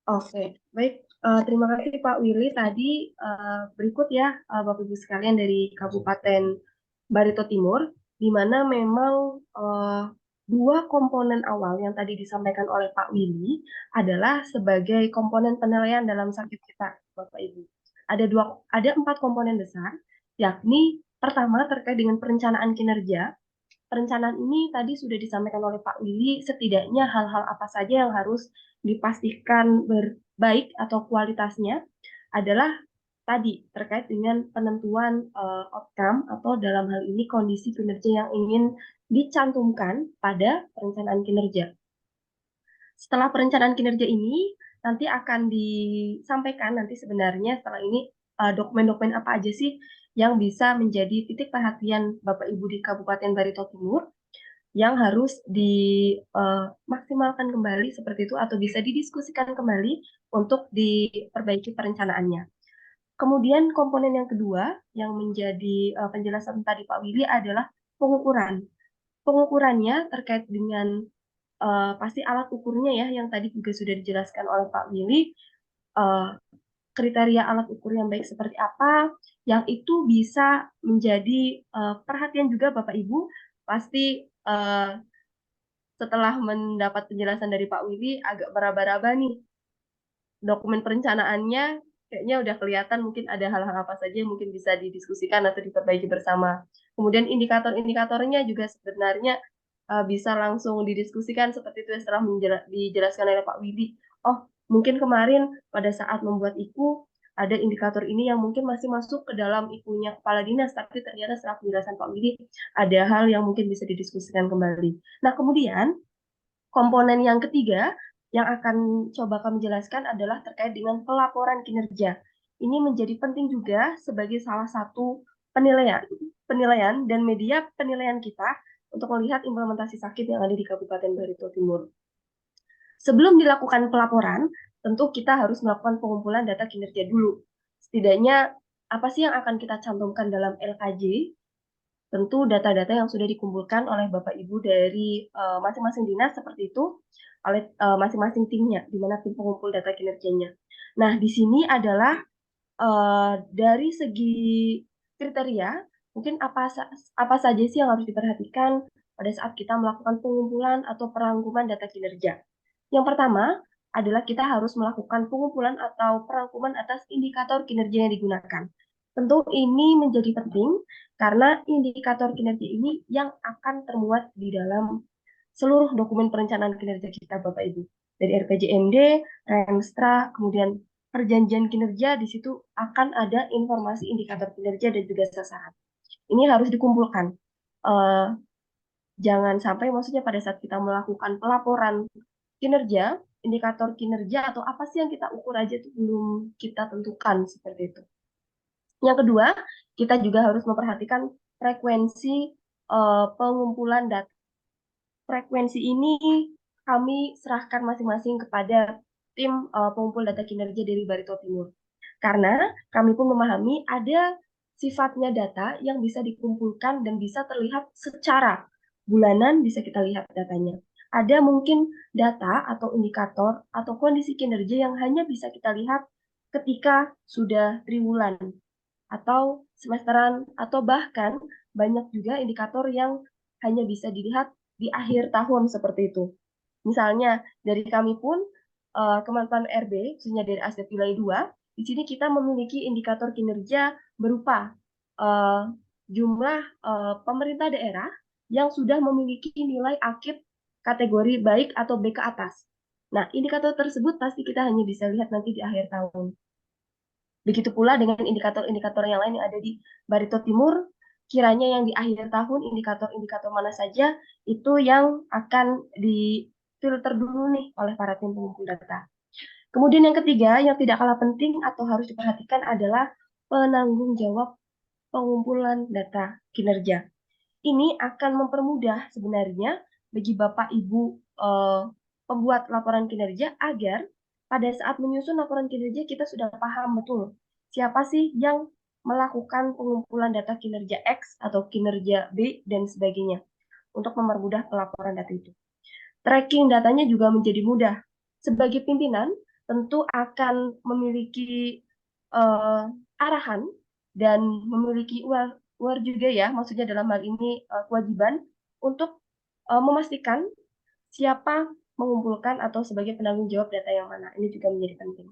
Oke, baik. Terima kasih Pak Willy. Tadi berikut ya Bapak Ibu sekalian dari Kabupaten Barito Timur, di mana memang dua komponen awal yang tadi disampaikan oleh Pak Willy adalah sebagai komponen penilaian dalam sakit kita, Bapak Ibu. Ada 4 komponen besar, yakni pertama terkait dengan perencanaan kinerja. Perencanaan ini tadi sudah disampaikan oleh Pak Willy, setidaknya hal-hal apa saja yang harus dipastikan baik atau kualitasnya adalah tadi terkait dengan penentuan outcome atau dalam hal ini kondisi kinerja yang ingin dicantumkan pada perencanaan kinerja. Setelah perencanaan kinerja ini nanti akan disampaikan nanti sebenarnya setelah ini dokumen-dokumen apa aja sih yang bisa menjadi titik perhatian Bapak Ibu di Kabupaten Barito Timur yang harus dimaksimalkan kembali seperti itu atau bisa didiskusikan kembali untuk diperbaiki perencanaannya. Kemudian komponen yang kedua yang menjadi penjelasan tadi Pak Willy adalah pengukuran. Pengukurannya terkait dengan pasti alat ukurnya ya yang tadi juga sudah dijelaskan oleh Pak Willy. Kriteria alat ukur yang baik seperti apa, yang itu bisa menjadi perhatian juga Bapak Ibu. Pasti setelah mendapat penjelasan dari Pak Willy agak meraba-raba nih dokumen perencanaannya, kayaknya udah kelihatan mungkin ada hal-hal apa saja yang mungkin bisa didiskusikan atau diperbaiki bersama. Kemudian indikator-indikatornya juga sebenarnya bisa langsung didiskusikan seperti itu setelah dijelaskan oleh Pak Willy. Oh, mungkin kemarin pada saat membuat IKU ada indikator ini yang mungkin masih masuk ke dalam IKU-nya kepala dinas, tapi ternyata setelah penjelasan Pak Willy ada hal yang mungkin bisa didiskusikan kembali. Nah, kemudian komponen yang ketiga yang akan coba kami jelaskan adalah terkait dengan pelaporan kinerja. Ini menjadi penting juga sebagai salah satu penilaian dan media penilaian kita untuk melihat implementasi sakit yang ada di Kabupaten Barito Timur. Sebelum dilakukan pelaporan, tentu kita harus melakukan pengumpulan data kinerja dulu. Setidaknya apa sih yang akan kita cantumkan dalam LKJ? Tentu data-data yang sudah dikumpulkan oleh Bapak Ibu dari masing-masing dinas seperti itu, oleh masing-masing timnya, di mana tim pengumpul data kinerjanya. Nah, di sini adalah dari segi kriteria, mungkin apa saja sih yang harus diperhatikan pada saat kita melakukan pengumpulan atau perangkuman data kinerja. Yang pertama adalah kita harus melakukan pengumpulan atau perangkuman atas indikator kinerja yang digunakan. Tentu ini menjadi penting karena indikator kinerja ini yang akan termuat di dalam seluruh dokumen perencanaan kinerja kita, Bapak Ibu. Dari RPJMD, Remstra, kemudian perjanjian kinerja, di situ akan ada informasi indikator kinerja dan juga sasaran. Ini harus dikumpulkan. Jangan sampai maksudnya pada saat kita melakukan pelaporan kinerja, indikator kinerja atau apa sih yang kita ukur aja itu belum kita tentukan seperti itu. Yang kedua, kita juga harus memperhatikan frekuensi pengumpulan data. Frekuensi ini kami serahkan masing-masing kepada tim pengumpul data kinerja dari Barito Timur. Karena kami pun memahami ada sifatnya data yang bisa dikumpulkan dan bisa terlihat secara bulanan, bisa kita lihat datanya. Ada mungkin data atau indikator atau kondisi kinerja yang hanya bisa kita lihat ketika sudah triwulan atau semesteran, atau bahkan banyak juga indikator yang hanya bisa dilihat di akhir tahun seperti itu. Misalnya dari kami pun Kemenpan RB, khususnya dari Asdep Wilayah 2, di sini kita memiliki indikator kinerja berupa jumlah pemerintah daerah yang sudah memiliki nilai AKIP kategori baik atau B ke atas. Nah, indikator tersebut pasti kita hanya bisa lihat nanti di akhir tahun. Begitu pula dengan indikator-indikator yang lain yang ada di Barito Timur, kiranya yang di akhir tahun indikator-indikator mana saja itu yang akan difilter dulu nih oleh para tim pengumpul data. Kemudian yang ketiga yang tidak kalah penting atau harus diperhatikan adalah penanggung jawab pengumpulan data kinerja. Ini akan mempermudah sebenarnya bagi Bapak Ibu pembuat laporan kinerja agar pada saat menyusun laporan kinerja kita sudah paham betul siapa sih yang melakukan pengumpulan data kinerja X atau kinerja B dan sebagainya untuk mempermudah pelaporan data itu. Tracking datanya juga menjadi mudah. Sebagai pimpinan tentu akan memiliki arahan dan memiliki UAR juga ya, maksudnya dalam hal ini kewajiban untuk memastikan siapa mengumpulkan atau sebagai penanggung jawab data yang mana. Ini juga menjadi penting.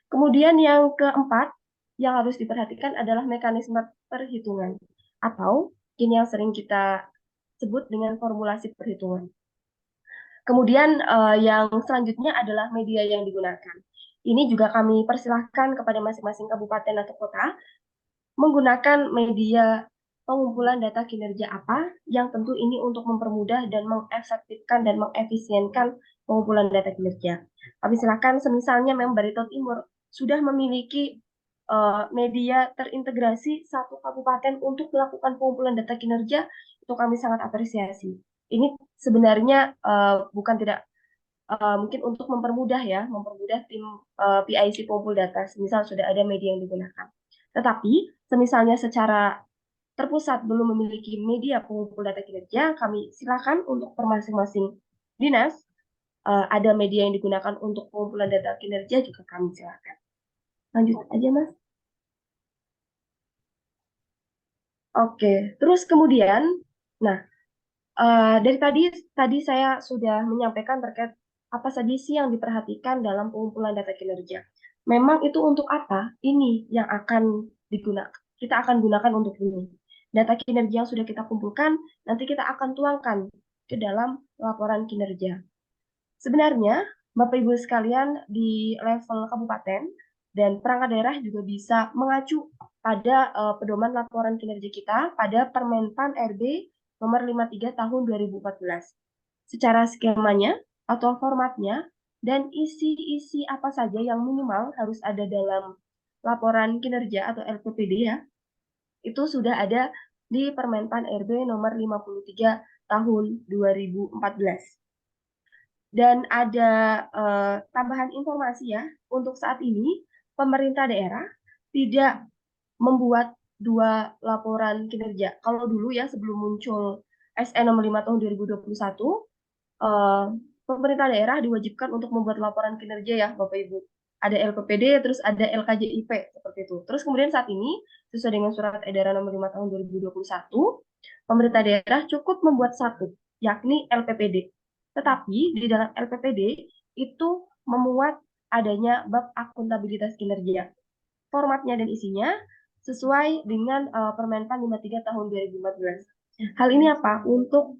Kemudian yang keempat yang harus diperhatikan adalah mekanisme perhitungan atau ini yang sering kita sebut dengan formulasi perhitungan. Kemudian yang selanjutnya adalah media yang digunakan. Ini juga kami persilahkan kepada masing-masing kabupaten atau kota menggunakan media pengumpulan data kinerja apa yang tentu ini untuk mempermudah dan mengefektifkan dan mengefisienkan pengumpulan data kinerja. Kami silakan semisalnya memang Barito Timur sudah memiliki media terintegrasi satu kabupaten untuk melakukan pengumpulan data kinerja, itu kami sangat apresiasi. Ini sebenarnya bukan tidak mungkin untuk mempermudah tim PIC pengumpul data, misal sudah ada media yang digunakan. Tetapi, semisalnya secara terpusat belum memiliki media pengumpul data kinerja, kami silakan untuk per masing-masing dinas ada media yang digunakan untuk pengumpulan data kinerja juga kami silakan. Lanjut aja, Mas. Oke, terus kemudian, nah dari tadi saya sudah menyampaikan terkait apa saja sih yang diperhatikan dalam pengumpulan data kinerja. Memang itu untuk apa? Ini yang akan digunakan. Kita akan gunakan untuk ini. Data kinerja yang sudah kita kumpulkan, nanti kita akan tuangkan ke dalam laporan kinerja. Sebenarnya, Bapak Ibu sekalian di level kabupaten dan perangkat daerah juga bisa mengacu pada pedoman laporan kinerja kita pada Permenpan RB nomor 53 tahun 2014. Secara skemanya atau formatnya dan isi-isi apa saja yang minimal harus ada dalam laporan kinerja atau LPPD ya, itu sudah ada di Permenpan RB nomor 53 tahun 2014. Dan ada tambahan informasi ya, untuk saat ini pemerintah daerah tidak membuat dua laporan kinerja. Kalau dulu ya sebelum muncul SE nomor 5 tahun 2021, pemerintah daerah diwajibkan untuk membuat laporan kinerja ya Bapak Ibu. Ada LPPD, terus ada LKJIP seperti itu. Terus kemudian saat ini sesuai dengan surat edaran nomor 5 tahun 2021, pemerintah daerah cukup membuat satu, yakni LPPD. Tetapi di dalam LPPD itu memuat adanya bab akuntabilitas kinerja. Formatnya dan isinya sesuai dengan Permenpan 53 tahun 2014. Hal ini apa? Untuk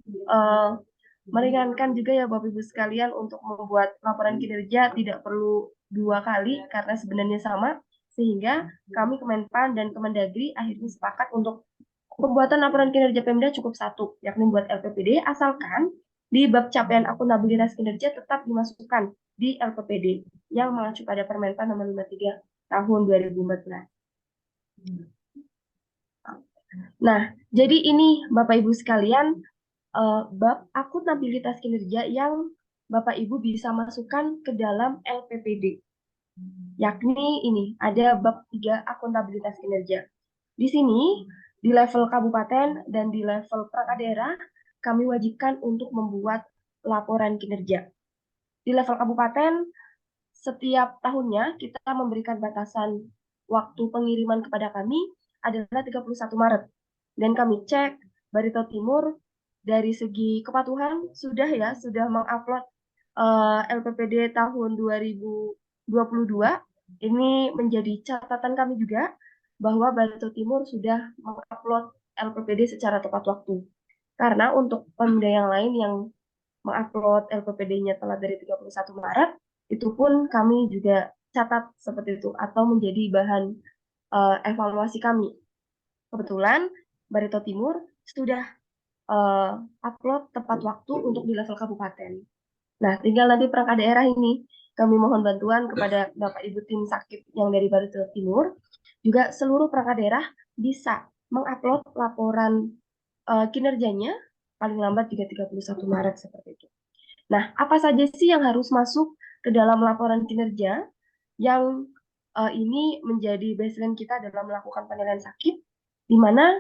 meringankan juga ya Bapak Ibu sekalian untuk membuat laporan kinerja tidak perlu 2 kali karena sebenarnya sama, sehingga kami Kemenpan dan Kemendagri akhirnya sepakat untuk pembuatan laporan kinerja Pemda cukup satu, yakni buat LPPD, asalkan di bab capaian akuntabilitas kinerja tetap dimasukkan di LPPD yang mengacu pada Permenpan nomor 53 tahun 2014. Nah, jadi ini Bapak Ibu sekalian, bab akuntabilitas kinerja yang Bapak Ibu bisa masukkan ke dalam LPPD. Yakni ini, ada bab 3 akuntabilitas kinerja. Di sini, di level kabupaten dan di level perangkat daerah, kami wajibkan untuk membuat laporan kinerja. Di level kabupaten, setiap tahunnya kita memberikan batasan waktu pengiriman kepada kami adalah 31 Maret. Dan kami cek Barito Timur dari segi kepatuhan sudah mengupload LPPD tahun 2022. Ini menjadi catatan kami juga bahwa Barito Timur sudah mengupload LPPD secara tepat waktu. Karena untuk Pemda yang lain yang mengupload LPPD-nya telat dari 31 Maret, itu pun kami juga catat seperti itu atau menjadi bahan evaluasi kami. Kebetulan Barito Timur sudah upload tepat waktu untuk di level kabupaten. Nah, tinggal nanti perangkat daerah ini kami mohon bantuan kepada Bapak Ibu tim sakit yang dari Barito Timur, juga seluruh perangkat daerah bisa mengupload laporan kinerjanya paling lambat juga 31 Maret seperti itu. Nah, apa saja sih yang harus masuk ke dalam laporan kinerja yang ini menjadi baseline kita dalam melakukan penilaian sakit, di mana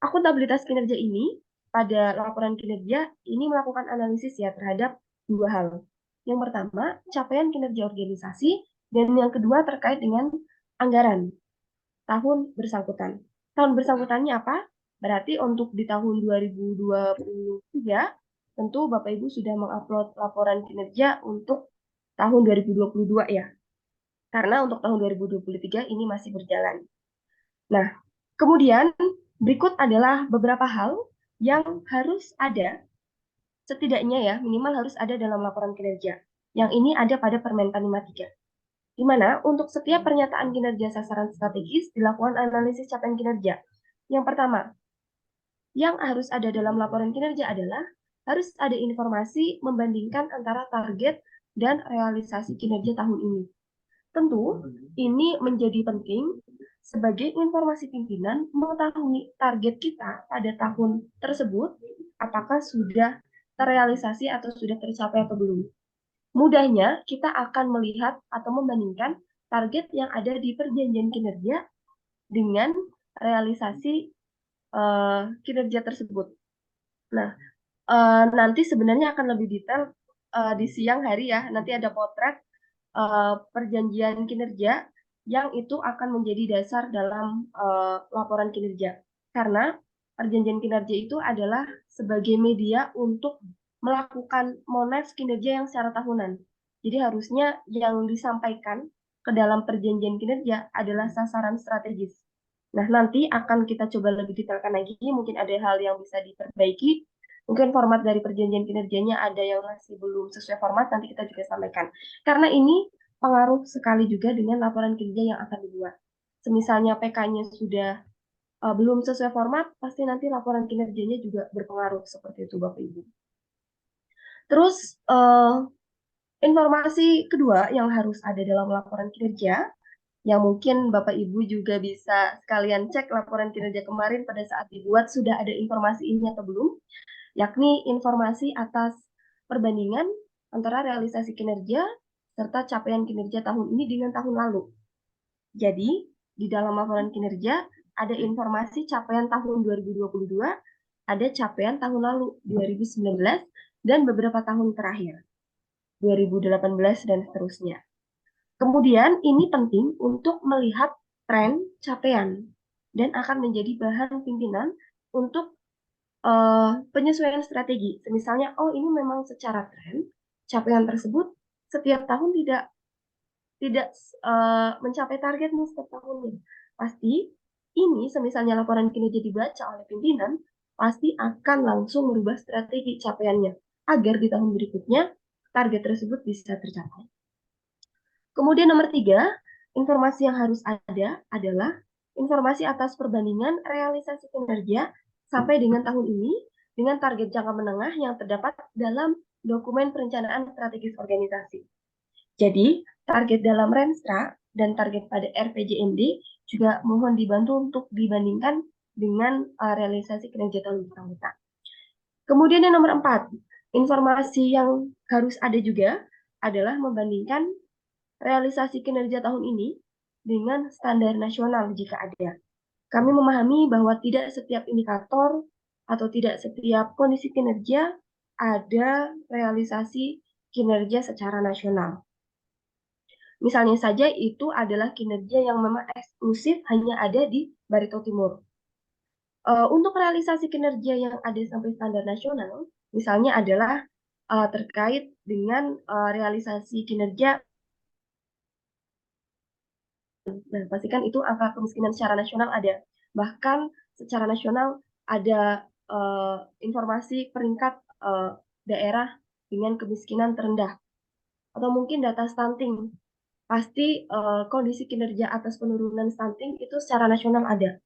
akuntabilitas kinerja ini pada laporan kinerja ini melakukan analisis ya terhadap dua hal. Yang pertama, capaian kinerja organisasi, dan yang kedua terkait dengan anggaran tahun bersangkutan. Tahun bersangkutannya apa? Berarti untuk di tahun 2023, tentu Bapak Ibu sudah mengupload laporan kinerja untuk tahun 2022 ya. Karena untuk tahun 2023 ini masih berjalan. Nah, kemudian berikut adalah beberapa hal yang harus ada, setidaknya ya, minimal harus ada dalam laporan kinerja. Yang ini ada pada Permenpan 53. Di mana untuk setiap pernyataan kinerja sasaran strategis dilakukan analisis capaian kinerja. Yang pertama, yang harus ada dalam laporan kinerja adalah harus ada informasi membandingkan antara target dan realisasi kinerja tahun ini. Tentu, ini menjadi penting sebagai informasi pimpinan mengetahui target kita pada tahun tersebut apakah sudah terrealisasi atau sudah tercapai atau belum. Mudahnya, kita akan melihat atau membandingkan target yang ada di perjanjian kinerja dengan realisasi kinerja tersebut. Nah, nanti sebenarnya akan lebih detail di siang hari ya. Nanti ada potret perjanjian kinerja yang itu akan menjadi dasar dalam laporan kinerja. Karena perjanjian kinerja itu adalah sebagai media untuk melakukan monef kinerja yang secara tahunan. Jadi harusnya yang disampaikan ke dalam perjanjian kinerja adalah sasaran strategis. Nah, nanti akan kita coba lebih detailkan lagi, mungkin ada hal yang bisa diperbaiki, mungkin format dari perjanjian kinerjanya ada yang masih belum sesuai format, nanti kita juga sampaikan. Karena ini pengaruh sekali juga dengan laporan kinerja yang akan dibuat. Semisalnya PK-nya sudah belum sesuai format, pasti nanti laporan kinerjanya juga berpengaruh seperti itu Bapak Ibu. Terus informasi kedua yang harus ada dalam laporan kinerja, yang mungkin Bapak Ibu juga bisa sekalian cek laporan kinerja kemarin pada saat dibuat sudah ada informasi ini atau belum, yakni informasi atas perbandingan antara realisasi kinerja serta capaian kinerja tahun ini dengan tahun lalu. Jadi, di dalam laporan kinerja ada informasi capaian tahun 2022, ada capaian tahun lalu 2019, dan beberapa tahun terakhir 2018 dan seterusnya. Kemudian ini penting untuk melihat tren capaian dan akan menjadi bahan pimpinan untuk penyesuaian strategi. Misalnya, oh ini memang secara tren capaian tersebut setiap tahun tidak mencapai target nih setiap tahunnya. Pasti ini semisalnya laporan kinerja dibaca oleh pimpinan, pasti akan langsung merubah strategi capaiannya agar di tahun berikutnya target tersebut bisa tercapai. Kemudian nomor 3, informasi yang harus ada adalah informasi atas perbandingan realisasi kinerja sampai dengan tahun ini dengan target jangka menengah yang terdapat dalam dokumen perencanaan strategis organisasi. Jadi, target dalam Renstra dan target pada RPJMD juga mohon dibantu untuk dibandingkan dengan realisasi kinerja tahun bersangkutan. Kemudian yang nomor 4, informasi yang harus ada juga adalah membandingkan realisasi kinerja tahun ini dengan standar nasional jika ada. Kami memahami bahwa tidak setiap indikator atau tidak setiap kondisi kinerja ada realisasi kinerja secara nasional. Misalnya saja itu adalah kinerja yang memang eksklusif hanya ada di Barito Timur. Untuk realisasi kinerja yang ada sampai standar nasional, misalnya adalah terkait dengan realisasi kinerja. Nah, pastikan itu angka kemiskinan secara nasional ada. Bahkan secara nasional ada informasi peringkat daerah dengan kemiskinan terendah. Atau mungkin data stunting. Pasti kondisi kinerja atas penurunan stunting itu secara nasional ada.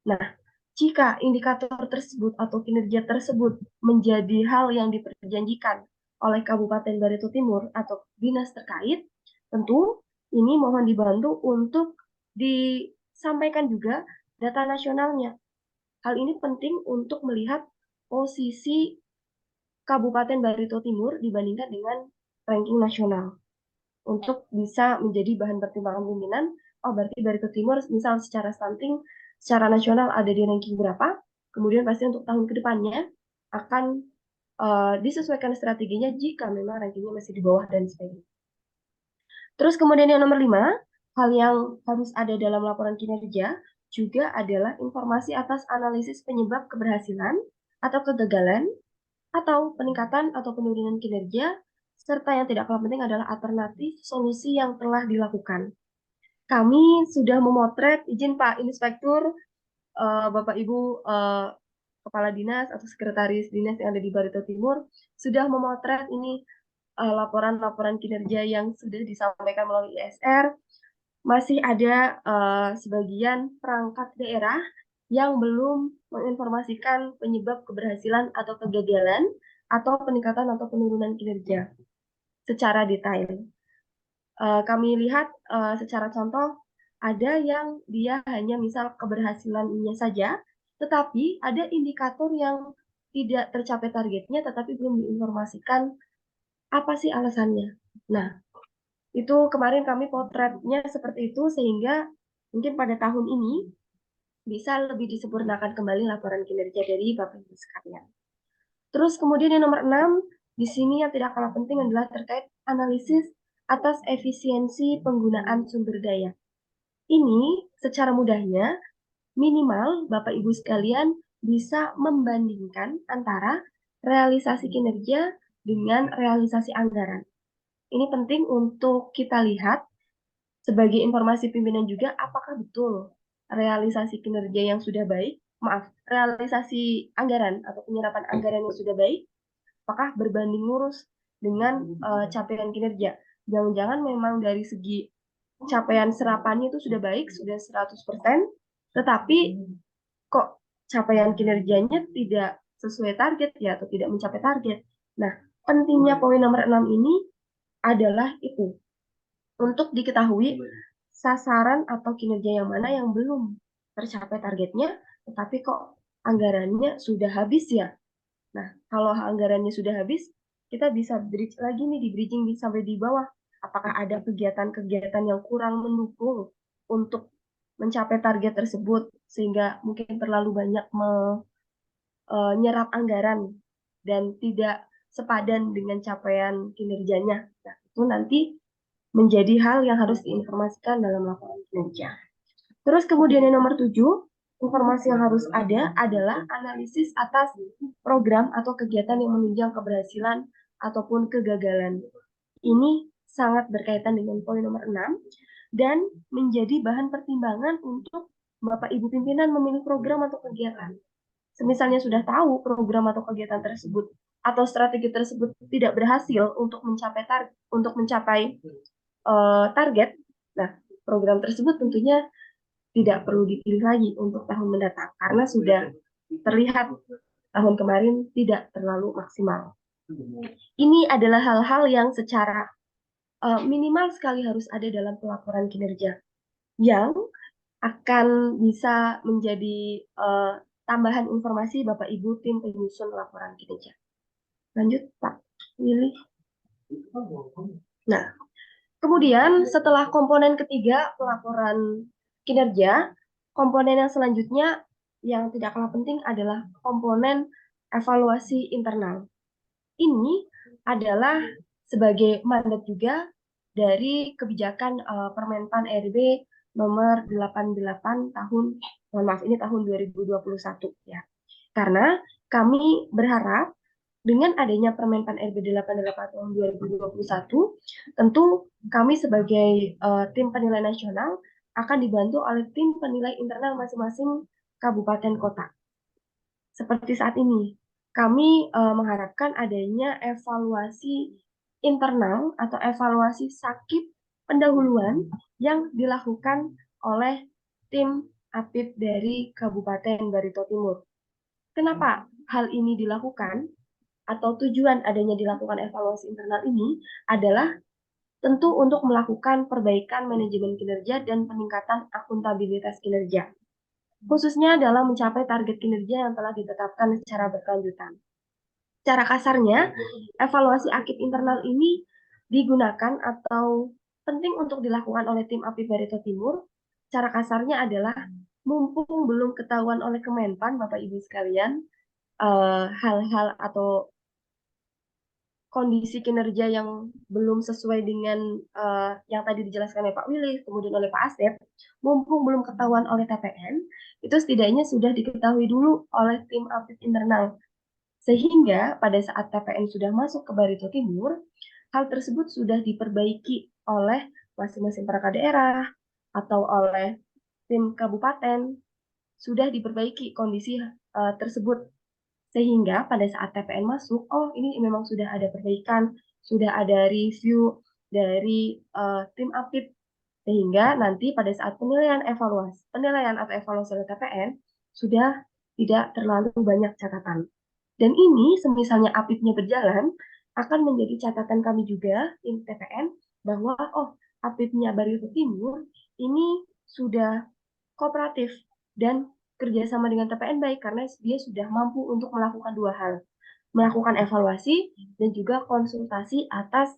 Nah, jika indikator tersebut atau kinerja tersebut menjadi hal yang diperjanjikan oleh Kabupaten Barito Timur atau dinas terkait, tentu ini mohon dibantu untuk disampaikan juga data nasionalnya. Hal ini penting untuk melihat posisi Kabupaten Barito Timur dibandingkan dengan ranking nasional. Untuk bisa menjadi bahan pertimbangan pimpinan, oh berarti Barito Timur misal secara stunting, secara nasional ada di ranking berapa, kemudian pasti untuk tahun kedepannya akan disesuaikan strateginya jika memang rankingnya masih di bawah dan sebagainya. Terus kemudian yang nomor 5, hal yang harus ada dalam laporan kinerja juga adalah informasi atas analisis penyebab keberhasilan atau kegagalan atau peningkatan atau penurunan kinerja, serta yang tidak kalah penting adalah alternatif solusi yang telah dilakukan. Kami sudah memotret, izin Pak Inspektur, Bapak Ibu Kepala Dinas atau Sekretaris Dinas yang ada di Barito Timur, sudah memotret ini laporan-laporan kinerja yang sudah disampaikan melalui ISR. Masih ada sebagian perangkat daerah yang belum menginformasikan penyebab keberhasilan atau kegagalan atau peningkatan atau penurunan kinerja secara detail. Kami lihat secara contoh ada yang dia hanya misal keberhasilannya saja, tetapi ada indikator yang tidak tercapai targetnya tetapi belum diinformasikan apa sih alasannya. Nah, itu kemarin kami potretnya seperti itu sehingga mungkin pada tahun ini bisa lebih disempurnakan kembali laporan kinerja dari Bapak Ibu sekalian. Terus kemudian yang nomor 6, di sini yang tidak kalah penting adalah terkait analisis atas efisiensi penggunaan sumber daya. Ini secara mudahnya minimal Bapak Ibu sekalian bisa membandingkan antara realisasi kinerja dengan realisasi anggaran. Ini penting untuk kita lihat sebagai informasi pimpinan juga apakah betul realisasi kinerja yang sudah baik, realisasi anggaran atau penyerapan anggaran yang sudah baik, apakah berbanding lurus dengan capaian kinerja. Jangan-jangan memang dari segi capaian serapannya itu sudah baik, sudah 100%, tetapi kok capaian kinerjanya tidak sesuai target ya atau tidak mencapai target. Nah, pentingnya poin nomor 6 ini adalah itu, untuk diketahui sasaran atau kinerja yang mana yang belum tercapai targetnya, tetapi kok anggarannya sudah habis ya. Nah, kalau anggarannya sudah habis, kita bisa bridge lagi nih, di bridging sampai di bawah. Apakah ada kegiatan-kegiatan yang kurang mendukung untuk mencapai target tersebut, sehingga mungkin terlalu banyak menyerap anggaran dan tidak sepadan dengan capaian kinerjanya. Nah, itu nanti menjadi hal yang harus diinformasikan dalam laporan kinerja. Terus kemudian yang nomor 7, informasi yang harus ada adalah analisis atas program atau kegiatan yang menunjang keberhasilan ataupun kegagalan. Ini sangat berkaitan dengan poin nomor 6 dan menjadi bahan pertimbangan untuk Bapak Ibu pimpinan memilih program atau kegiatan. Semisalnya sudah tahu program atau kegiatan tersebut atau strategi tersebut tidak berhasil untuk mencapai target, nah program tersebut tentunya tidak perlu dipilih lagi untuk tahun mendatang karena sudah terlihat tahun kemarin tidak terlalu maksimal. Ini adalah hal-hal yang secara minimal sekali harus ada dalam pelaporan kinerja yang akan bisa menjadi tambahan informasi Bapak Ibu tim penyusun laporan kinerja. Lanjut Pak Willy. Nah, kemudian setelah komponen ketiga pelaporan kinerja, komponen yang selanjutnya yang tidak kalah penting adalah komponen evaluasi internal. Ini adalah sebagai mandat juga dari kebijakan Permenpan RB nomor 88 tahun 2021 ya. Karena kami berharap dengan adanya Permenpan RB 88 tahun 2021, tentu kami sebagai tim penilai nasional akan dibantu oleh tim penilai internal masing-masing kabupaten kota. Seperti saat ini, kami mengharapkan adanya evaluasi internal atau evaluasi sakit pendahuluan yang dilakukan oleh tim APIP dari Kabupaten Barito Timur. Kenapa hal ini dilakukan? Atau tujuan adanya dilakukan evaluasi internal ini adalah tentu untuk melakukan perbaikan manajemen kinerja dan peningkatan akuntabilitas kinerja, khususnya dalam mencapai target kinerja yang telah ditetapkan secara berkelanjutan. Secara kasarnya, evaluasi aktif internal ini digunakan atau penting untuk dilakukan oleh tim APIP Barito Timur. Secara kasarnya adalah mumpung belum ketahuan oleh Kemenpan, Bapak Ibu sekalian, hal-hal atau kondisi kinerja yang belum sesuai dengan yang tadi dijelaskan oleh Pak Willy, kemudian oleh Pak Asep, mumpung belum ketahuan oleh TPN, itu setidaknya sudah diketahui dulu oleh tim APIP internal. Sehingga pada saat TPN sudah masuk ke Barito Timur, hal tersebut sudah diperbaiki oleh masing-masing perangkat daerah atau oleh tim kabupaten, sudah diperbaiki kondisi tersebut. Sehingga pada saat TPN masuk, oh ini memang sudah ada perbaikan, sudah ada review dari tim APIP. Sehingga nanti pada saat penilaian atau evaluasi oleh TPN, sudah tidak terlalu banyak catatan. Dan ini semisalnya APIP-nya berjalan, akan menjadi catatan kami juga, tim TPN, bahwa oh APIP-nya Barito Timur ini sudah kooperatif dan kerjasama dengan TPN baik karena dia sudah mampu untuk melakukan dua hal, melakukan evaluasi dan juga konsultasi atas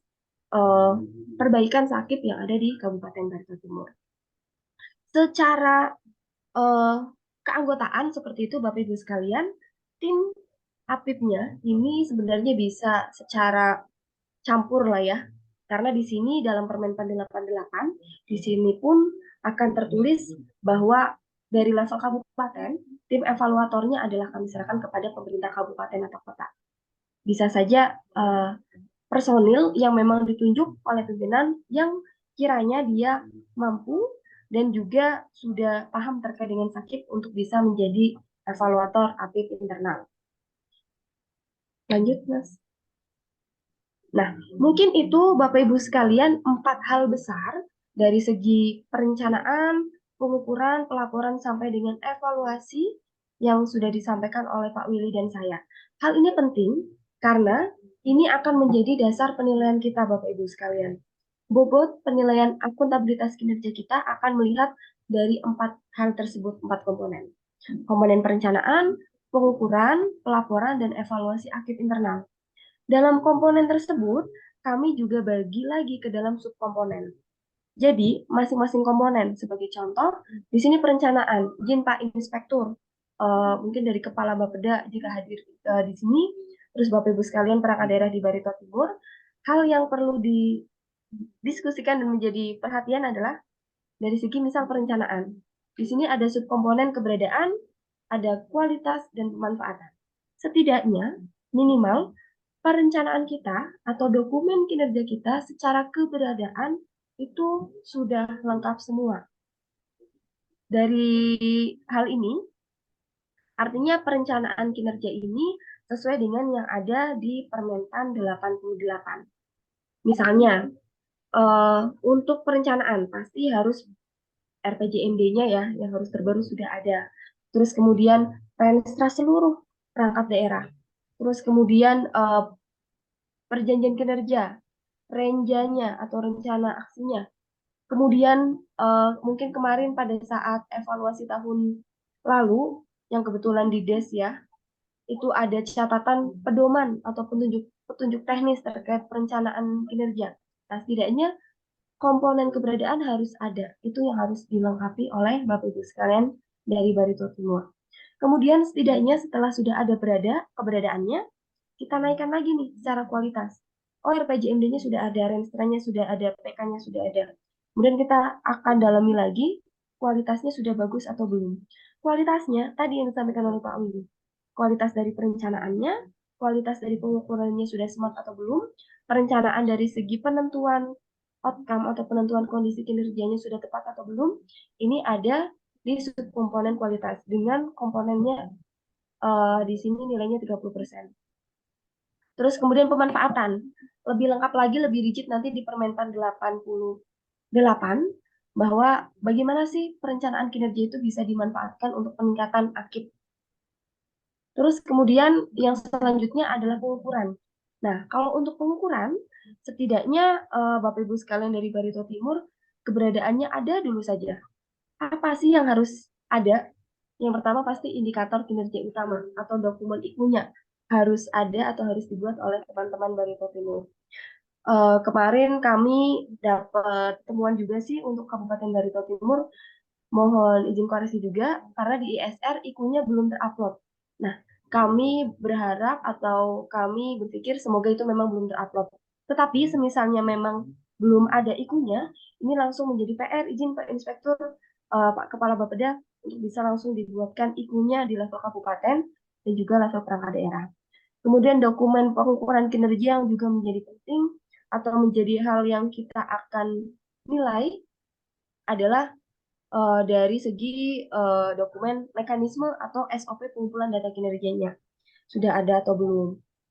perbaikan sakit yang ada di Kabupaten Barito Timur. Secara keanggotaan seperti itu Bapak Ibu sekalian, tim APIP-nya ini sebenarnya bisa secara campur lah ya, karena di sini dalam Permenpan 88 di sini pun akan tertulis bahwa dari level kabupaten, tim evaluatornya adalah kami serahkan kepada pemerintah kabupaten atau kota. Bisa saja personil yang memang ditunjuk oleh pimpinan yang kiranya dia mampu dan juga sudah paham terkait dengan sakit untuk bisa menjadi evaluator APIP internal. Lanjut, Mas. Nah, mungkin itu Bapak Ibu sekalian 4 hal besar dari segi perencanaan, pengukuran, pelaporan, sampai dengan evaluasi yang sudah disampaikan oleh Pak Willy dan saya. Hal ini penting karena ini akan menjadi dasar penilaian kita Bapak Ibu sekalian. Bobot penilaian akuntabilitas kinerja kita akan melihat dari 4 hal tersebut, 4 komponen. Komponen perencanaan, pengukuran, pelaporan, dan evaluasi aktif internal. Dalam komponen tersebut, kami juga bagi lagi ke dalam subkomponen. Jadi, masing-masing komponen, sebagai contoh, di sini perencanaan, izin Pak Inspektur, mungkin dari Kepala Bapeda jika hadir di sini, terus Bapak Ibu sekalian perangkat daerah di Barito Timur, hal yang perlu didiskusikan dan menjadi perhatian adalah dari segi misal perencanaan. Di sini ada subkomponen keberadaan, ada kualitas dan pemanfaatan. Setidaknya, minimal perencanaan kita atau dokumen kinerja kita secara keberadaan itu sudah lengkap semua. Dari hal ini, artinya perencanaan kinerja ini sesuai dengan yang ada di Permentan 88. Misalnya, untuk perencanaan pasti harus RPJMD-nya ya, yang harus terbaru sudah ada. Terus kemudian Renstra seluruh perangkat daerah. Terus kemudian perjanjian kinerja, renjanya atau rencana aksinya. Kemudian mungkin kemarin pada saat evaluasi tahun lalu, yang kebetulan di DES ya, itu ada catatan pedoman atau petunjuk teknis terkait perencanaan kinerja. Nah, setidaknya komponen keberadaan harus ada. Itu yang harus dilengkapi oleh Bapak Ibu sekalian dari Barito Timur. Kemudian setidaknya setelah sudah ada keberadaannya, kita naikkan lagi nih secara kualitas. Oh, RPJMD-nya sudah ada, Renstranya sudah ada, PK-nya sudah ada. Kemudian kita akan dalami lagi kualitasnya sudah bagus atau belum. Kualitasnya tadi yang disampaikan oleh Pak Windu. Kualitas dari perencanaannya, kualitas dari pengukurannya sudah smart atau belum, perencanaan dari segi penentuan outcome atau penentuan kondisi kinerjanya sudah tepat atau belum, ini ada di subkomponen kualitas dengan komponennya di sini nilainya 30%. Terus kemudian pemanfaatan, lebih lengkap lagi, lebih rigid nanti di Permentan 88, bahwa bagaimana sih perencanaan kinerja itu bisa dimanfaatkan untuk peningkatan AKIP. Terus kemudian yang selanjutnya adalah pengukuran. Nah, kalau untuk pengukuran, setidaknya Bapak Ibu sekalian dari Barito Timur, keberadaannya ada dulu saja. Apa sih yang harus ada? Yang pertama pasti indikator kinerja utama atau dokumen IKU-nya harus ada atau harus dibuat oleh teman-teman Barito Timur. Kemarin kami dapat temuan juga sih untuk Kabupaten Barito Timur, mohon izin koreksi juga karena di ISR IKU-nya belum terupload. Nah, kami berharap atau kami berpikir semoga itu memang belum terupload. Tetapi semisalnya memang belum ada IKU-nya, ini langsung menjadi PR izin Pak Inspektur, Pak Kepala Bapeda untuk bisa langsung dibuatkan IKU-nya di level kabupaten dan juga level perangkat daerah. Kemudian dokumen pengukuran kinerja yang juga menjadi penting atau menjadi hal yang kita akan nilai adalah dari segi dokumen mekanisme atau SOP pengumpulan data kinerjanya. Sudah ada atau belum.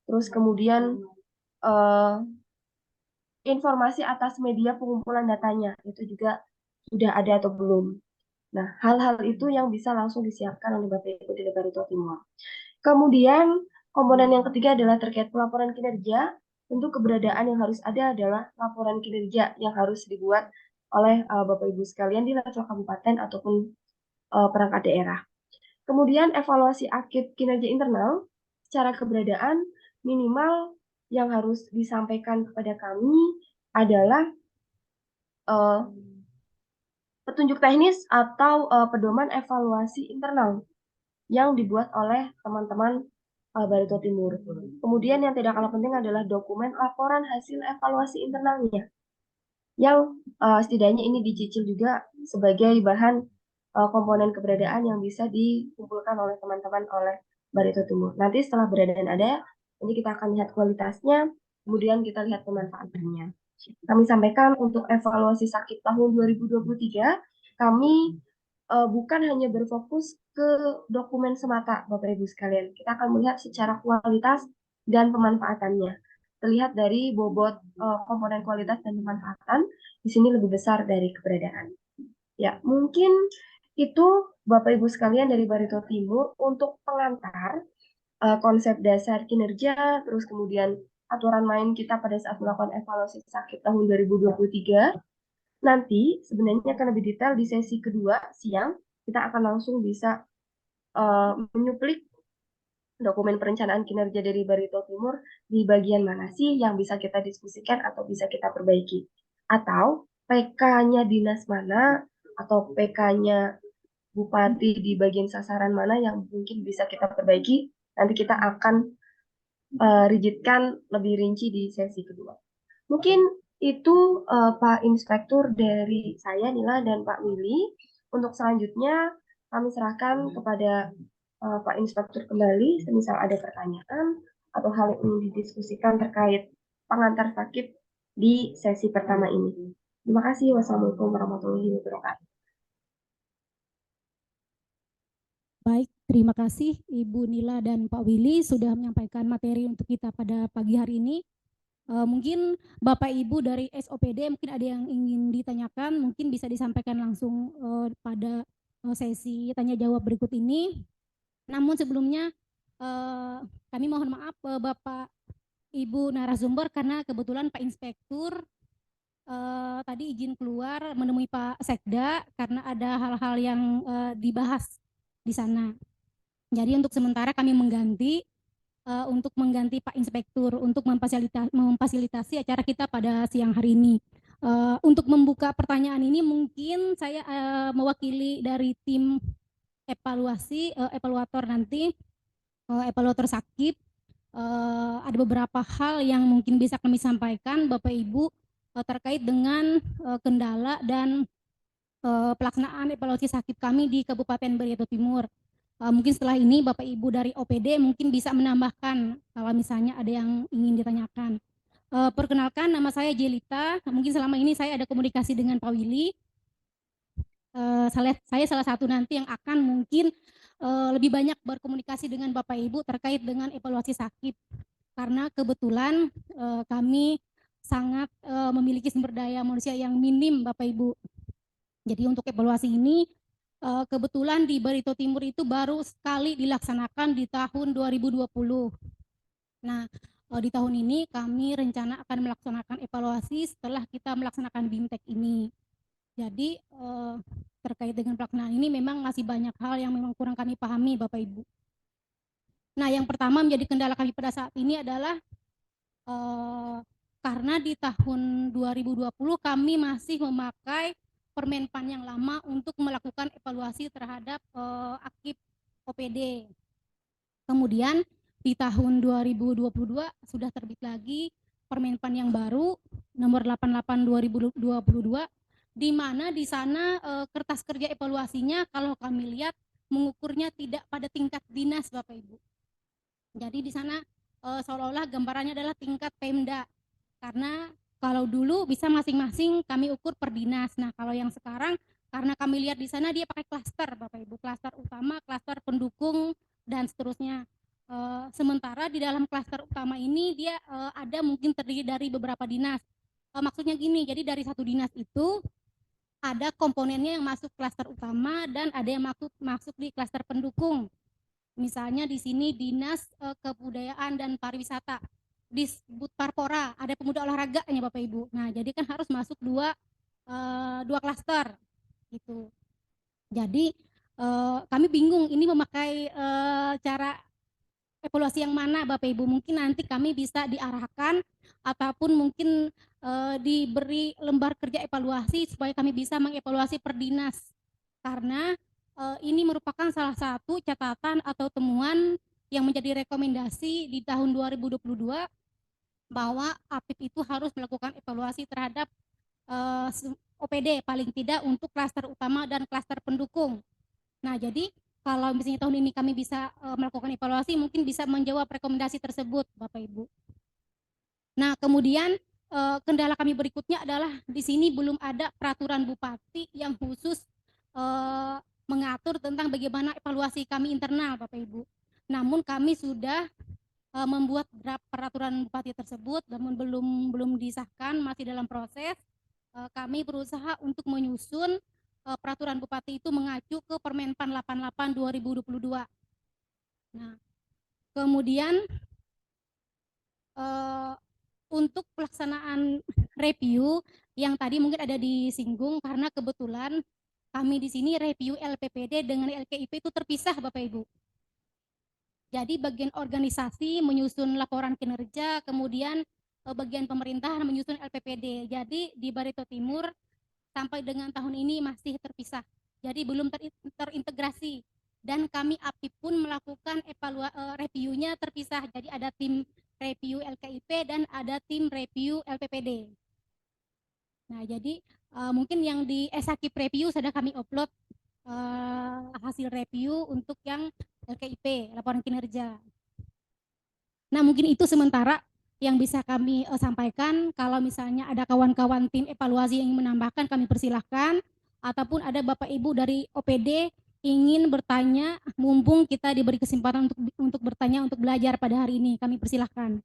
Terus kemudian informasi atas media pengumpulan datanya itu juga sudah ada atau belum. Nah, hal-hal itu yang bisa langsung disiapkan oleh Bapak Ibu di Barito Timur. Kemudian komponen yang ketiga adalah terkait pelaporan kinerja. Tentu keberadaan yang harus ada adalah laporan kinerja yang harus dibuat oleh Bapak Ibu sekalian di level kabupaten ataupun perangkat daerah. Kemudian evaluasi AKIP kinerja internal secara keberadaan minimal yang harus disampaikan kepada kami adalah petunjuk teknis atau pedoman evaluasi internal yang dibuat oleh teman-teman Barito Timur. Kemudian yang tidak kalah penting adalah dokumen laporan hasil evaluasi internalnya yang setidaknya ini dicicil juga sebagai bahan komponen keberadaan yang bisa dikumpulkan oleh teman-teman oleh Barito Timur. Nanti setelah keberadaan ada, nanti kita akan lihat kualitasnya, kemudian kita lihat pemanfaatannya. Kami sampaikan untuk evaluasi sakit tahun 2023, kami bukan hanya berfokus ke dokumen semata, Bapak Ibu sekalian. Kita akan melihat secara kualitas dan pemanfaatannya. Terlihat dari bobot komponen kualitas dan pemanfaatan, di sini lebih besar dari keberadaan. Ya, mungkin itu Bapak Ibu sekalian dari Barito Timur untuk pengantar konsep dasar kinerja, terus kemudian aturan main kita pada saat melakukan evaluasi sakit tahun 2023. Nanti sebenarnya akan lebih detail di sesi kedua siang, kita akan langsung bisa menyuplik dokumen perencanaan kinerja dari Barito Timur di bagian mana sih yang bisa kita diskusikan atau bisa kita perbaiki. Atau PK-nya dinas mana atau PK-nya bupati di bagian sasaran mana yang mungkin bisa kita perbaiki. Nanti kita akan rigidkan lebih rinci di sesi kedua. Mungkin itu Pak Inspektur dari saya Nila dan Pak Willy. Untuk selanjutnya kami serahkan kepada Pak Inspektur kembali semisal ada pertanyaan atau hal yang ingin didiskusikan terkait pengantar sakit di sesi pertama ini. Terima kasih. Wassalamualaikum warahmatullahi wabarakatuh. Baik, terima kasih Ibu Nila dan Pak Willy sudah menyampaikan materi untuk kita pada pagi hari ini. Mungkin Bapak Ibu dari SOPD mungkin ada yang ingin ditanyakan, mungkin bisa disampaikan langsung pada sesi tanya jawab berikut ini. Namun sebelumnya kami mohon maaf Bapak Ibu narasumber karena kebetulan Pak Inspektur tadi izin keluar menemui Pak Sekda karena ada hal-hal yang dibahas di sana. Jadi untuk sementara kami mengganti untuk mengganti Pak Inspektur untuk memfasilitasi acara kita pada siang hari ini. Untuk membuka pertanyaan ini mungkin saya mewakili dari tim evaluasi evaluator nanti evaluator sakit. Ada beberapa hal yang mungkin bisa kami sampaikan Bapak Ibu terkait dengan kendala dan pelaksanaan evaluasi sakit kami di Kabupaten Barito Timur. Mungkin setelah ini Bapak Ibu dari OPD mungkin bisa menambahkan kalau misalnya ada yang ingin ditanyakan. Perkenalkan nama saya Jelita, mungkin selama ini saya ada komunikasi dengan Pak Willy. Saya salah satu nanti yang akan mungkin lebih banyak berkomunikasi dengan Bapak Ibu terkait dengan evaluasi sakit. Karena kebetulan kami sangat memiliki sumber daya manusia yang minim Bapak Ibu. Jadi untuk evaluasi ini kebetulan di Barito Timur itu baru sekali dilaksanakan di tahun 2020. Nah, di tahun ini kami rencana akan melaksanakan evaluasi setelah kita melaksanakan BIMTEK ini. Jadi terkait dengan pelaksanaan ini memang masih banyak hal yang memang kurang kami pahami Bapak Ibu. Nah, yang pertama menjadi kendala kami pada saat ini adalah karena di tahun 2020 kami masih memakai Permenpan yang lama untuk melakukan evaluasi terhadap akib OPD. Kemudian di tahun 2022 sudah terbit lagi Permenpan yang baru nomor 88 2022 di mana di sana kertas kerja evaluasinya kalau kami lihat mengukurnya tidak pada tingkat dinas Bapak Ibu. Jadi di sana seolah-olah gambarannya adalah tingkat Pemda. Karena kalau dulu bisa masing-masing kami ukur per dinas. Nah, kalau yang sekarang karena kami lihat di sana dia pakai klaster Bapak Ibu, klaster utama, klaster pendukung dan seterusnya. Sementara di dalam klaster utama ini dia ada mungkin terdiri dari beberapa dinas. Maksudnya gini, jadi dari satu dinas itu ada komponennya yang masuk klaster utama dan ada yang masuk di klaster pendukung. Misalnya di sini Dinas Kebudayaan dan Pariwisata, Disbud Parpora, ada pemuda olahraganya Bapak Ibu. Nah, jadi kan harus masuk dua klaster gitu. Jadi kami bingung ini memakai cara evaluasi yang mana Bapak Ibu. Mungkin nanti kami bisa diarahkan ataupun mungkin diberi lembar kerja evaluasi supaya kami bisa mengevaluasi per dinas. Karena ini merupakan salah satu catatan atau temuan yang menjadi rekomendasi di tahun 2022 bahwa APIP itu harus melakukan evaluasi terhadap OPD paling tidak untuk klaster utama dan klaster pendukung. Nah, jadi kalau misalnya tahun ini kami bisa melakukan evaluasi, mungkin bisa menjawab rekomendasi tersebut, Bapak Ibu. Nah, kemudian kendala kami berikutnya adalah di sini belum ada peraturan bupati yang khusus mengatur tentang bagaimana evaluasi kami internal, Bapak Ibu. Namun kami sudah membuat draft peraturan bupati tersebut, namun belum disahkan, masih dalam proses. Kami berusaha untuk menyusun peraturan bupati itu mengacu ke Permenpan 88 2022. Nah, kemudian untuk pelaksanaan review yang tadi mungkin ada disinggung karena kebetulan kami di sini review LPPD dengan LKIP itu terpisah Bapak Ibu. Jadi bagian organisasi menyusun laporan kinerja, kemudian bagian pemerintahan menyusun LPPD. Jadi di Barito Timur sampai dengan tahun ini masih terpisah. Jadi belum terintegrasi. Dan kami API pun melakukan reviewnya terpisah. Jadi ada tim review LKIP dan ada tim review LPPD. Nah, jadi mungkin yang di Esakip review sudah kami upload hasil review untuk yang LKIP, laporan kinerja. Nah, mungkin itu sementara yang bisa kami sampaikan. Kalau misalnya ada kawan-kawan tim evaluasi yang ingin menambahkan, kami persilahkan. Ataupun ada Bapak Ibu dari OPD ingin bertanya, mumpung kita diberi kesempatan untuk bertanya, untuk belajar pada hari ini, kami persilahkan.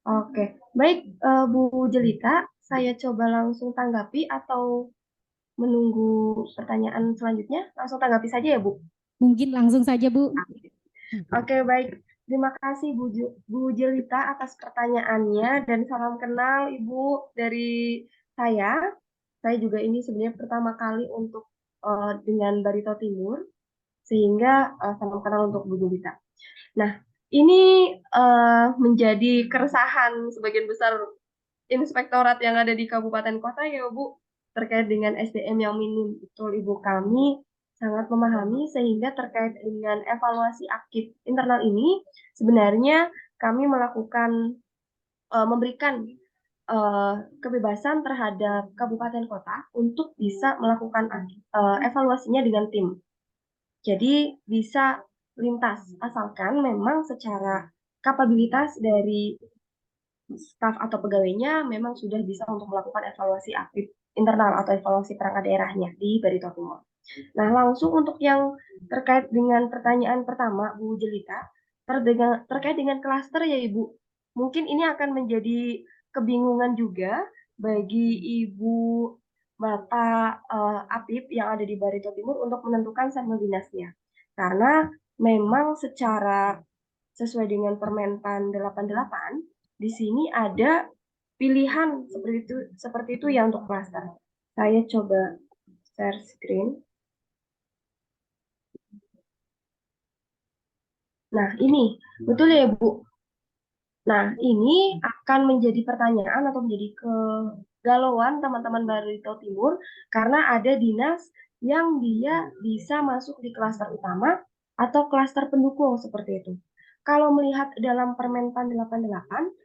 Oke, baik Bu Jelita, saya coba langsung tanggapi atau menunggu pertanyaan selanjutnya? Langsung tanggapi saja ya, Bu. Mungkin langsung saja, Bu. Oke, baik. Terima kasih Bu Jelita atas pertanyaannya dan salam kenal Ibu dari saya. Saya juga ini sebenarnya pertama kali untuk dengan Barito Timur, sehingga salam kenal untuk Bu Jelita. Nah, ini menjadi keresahan sebagian besar inspektorat yang ada di kabupaten kota ya Bu, terkait dengan SDM yang minim. Betul Ibu, kami sangat memahami sehingga terkait dengan evaluasi aktif internal ini sebenarnya kami melakukan memberikan kebebasan terhadap kabupaten kota untuk bisa melakukan evaluasinya dengan tim. Jadi bisa lintas asalkan memang secara kapabilitas dari staf atau pegawainya memang sudah bisa untuk melakukan evaluasi aktif internal atau evaluasi perangkat daerahnya di Barito Timur. Nah, langsung untuk yang terkait dengan pertanyaan pertama, Bu Jelita, terkait dengan klaster ya Ibu. Mungkin ini akan menjadi kebingungan juga bagi Ibu Bapak Apip yang ada di Barito Timur untuk menentukan sampel dinasnya. Karena memang secara sesuai dengan Permenpan 88, di sini ada pilihan seperti itu ya untuk klaster. Saya coba share screen. Nah, ini betul ya, Bu. Nah, ini akan menjadi pertanyaan atau menjadi kegalauan teman-teman Barito Timur karena ada dinas yang dia bisa masuk di klaster utama atau klaster pendukung seperti itu. Kalau melihat dalam Permenpan 88,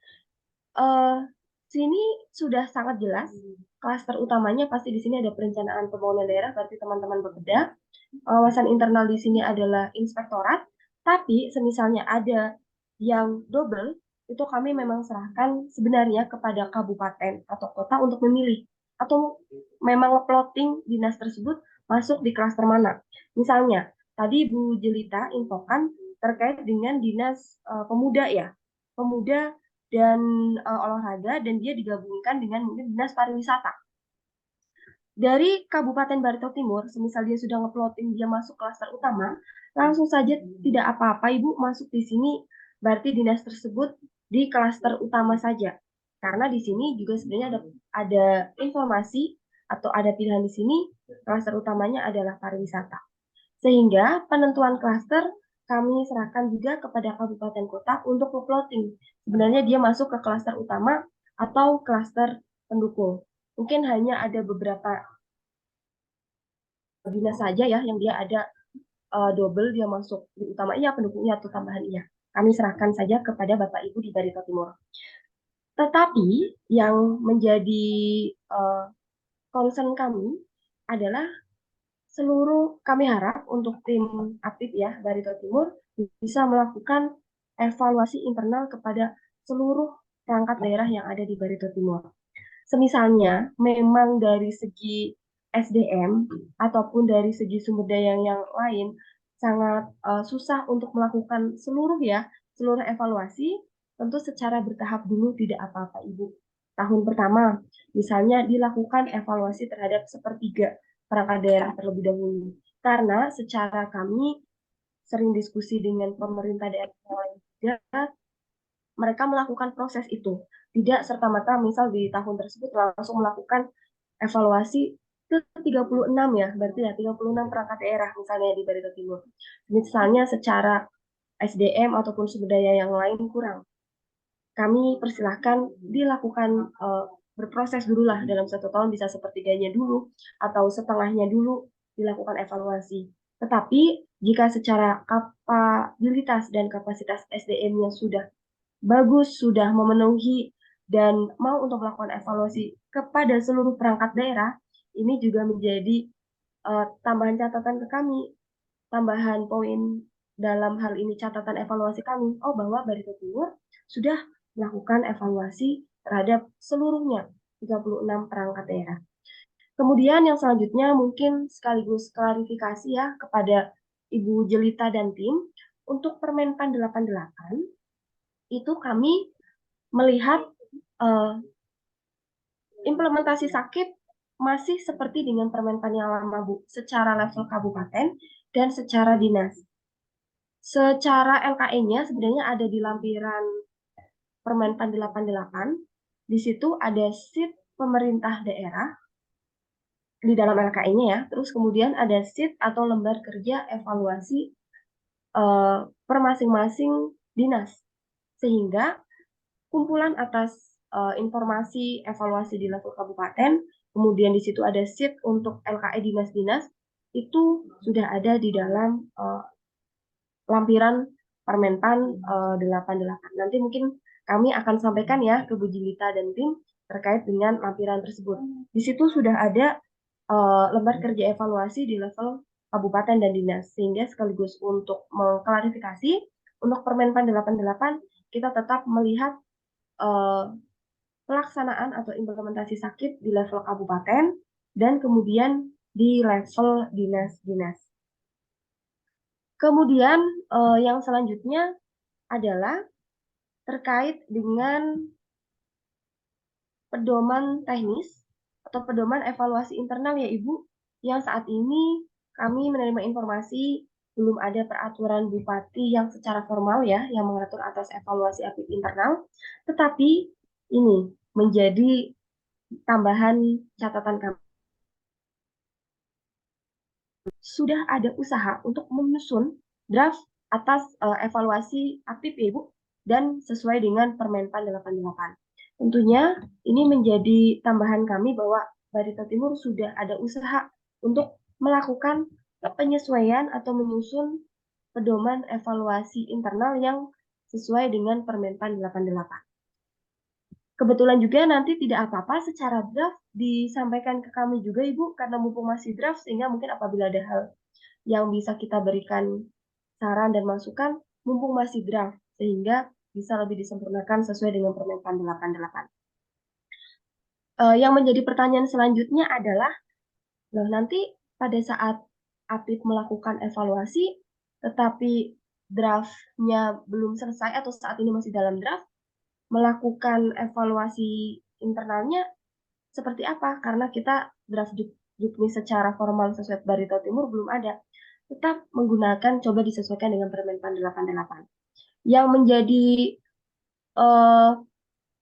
sini sudah sangat jelas klaster utamanya pasti di sini ada perencanaan pembangunan daerah, berarti teman-teman bekerja. Pengawasan internal di sini adalah inspektorat, tapi semisalnya ada yang double, itu kami memang serahkan sebenarnya kepada kabupaten atau kota untuk memilih atau memang plotting dinas tersebut masuk di klaster mana. Misalnya, tadi Bu Jelita infokan terkait dengan dinas pemuda ya, pemuda dan olahraga, dan dia digabungkan dengan mungkin dinas pariwisata. Dari Kabupaten Barito Timur, semisal dia sudah ngeploting dia masuk klaster utama, langsung saja tidak apa-apa Ibu masuk di sini, berarti dinas tersebut di klaster utama saja. Karena di sini juga sebenarnya ada informasi atau ada pilihan di sini, klaster utamanya adalah pariwisata. Sehingga penentuan klaster kami serahkan juga kepada kabupaten kota untuk plotting. Sebenarnya dia masuk ke klaster utama atau klaster pendukung. Mungkin hanya ada beberapa dinas saja ya yang dia ada double, dia masuk di utama iya, pendukungnya atau tambahan iya. Kami serahkan saja kepada Bapak Ibu di Barito Timur. Tetapi yang menjadi concern kami adalah seluruh, kami harap untuk tim aktif ya Barito Timur bisa melakukan evaluasi internal kepada seluruh perangkat daerah yang ada di Barito Timur. Semisalnya memang dari segi SDM ataupun dari segi sumber daya yang lain sangat susah untuk melakukan seluruh evaluasi, tentu secara bertahap dulu tidak apa-apa Ibu. Tahun pertama misalnya dilakukan evaluasi terhadap sepertiga perangkat daerah terlebih dahulu. Karena secara kami sering diskusi dengan pemerintah daerah yang lain juga, mereka melakukan proses itu. Tidak serta-merta misal di tahun tersebut langsung melakukan evaluasi ke 36 ya, berarti ya 36 perangkat daerah misalnya di Barito Timur. Misalnya secara SDM ataupun sumber daya yang lain kurang, kami persilahkan dilakukan berproses dulu lah dalam 1 tahun, bisa sepertiganya dulu atau setengahnya dulu dilakukan evaluasi. Tetapi jika secara kapabilitas dan kapasitas SDM-nya sudah bagus, sudah memenuhi dan mau untuk melakukan evaluasi kepada seluruh perangkat daerah, ini juga menjadi tambahan catatan ke kami, tambahan poin dalam hal ini catatan evaluasi kami, bahwa Barito Timur sudah melakukan evaluasi terhadap seluruhnya 36 perangkat daerah. Kemudian yang selanjutnya mungkin sekaligus klarifikasi ya kepada Ibu Jelita dan tim, untuk Permenpan 88 itu kami melihat implementasi sakit masih seperti dengan Permenpan yang lama, Bu, secara level kabupaten dan secara dinas. Secara LKE-nya sebenarnya ada di lampiran Permenpan 88. Di situ ada sheet pemerintah daerah di dalam LKE-nya ya. Terus kemudian ada sheet atau lembar kerja evaluasi per masing-masing dinas. Sehingga kumpulan atas informasi evaluasi di level kabupaten, kemudian di situ ada sheet untuk LKE dinas-dinas, itu sudah ada di dalam lampiran Permenpan 88. Nanti mungkin kami akan sampaikan ya ke Bu Jilita dan tim terkait dengan lampiran tersebut. Di situ sudah ada lembar kerja evaluasi di level kabupaten dan dinas, sehingga sekaligus untuk mengklarifikasi, untuk Permenpan 88 kita tetap melihat pelaksanaan atau implementasi sakit di level kabupaten dan kemudian di level dinas-dinas. Kemudian yang selanjutnya adalah terkait dengan pedoman teknis atau pedoman evaluasi internal ya Ibu, yang saat ini kami menerima informasi belum ada peraturan Bupati yang secara formal ya, yang mengatur atas evaluasi APIP internal, tetapi ini menjadi tambahan catatan kami. Sudah ada usaha untuk menyusun draft atas evaluasi APIP ya Ibu, dan sesuai dengan Permenpan 88. Tentunya ini menjadi tambahan kami bahwa Barito Timur sudah ada usaha untuk melakukan penyesuaian atau menyusun pedoman evaluasi internal yang sesuai dengan Permenpan 88. Kebetulan juga nanti tidak apa-apa secara draft disampaikan ke kami juga Ibu, karena mumpung masih draft, sehingga mungkin apabila ada hal yang bisa kita berikan saran dan masukan, mumpung masih draft, sehingga bisa lebih disempurnakan sesuai dengan Permenpan 88. Yang menjadi pertanyaan selanjutnya adalah, nanti pada saat APIP melakukan evaluasi, tetapi draftnya belum selesai atau saat ini masih dalam draft, melakukan evaluasi internalnya seperti apa? Karena kita draft Juknis secara formal sesuai Barito Timur belum ada. Tetap menggunakan, coba disesuaikan dengan Permenpan 88. Yang menjadi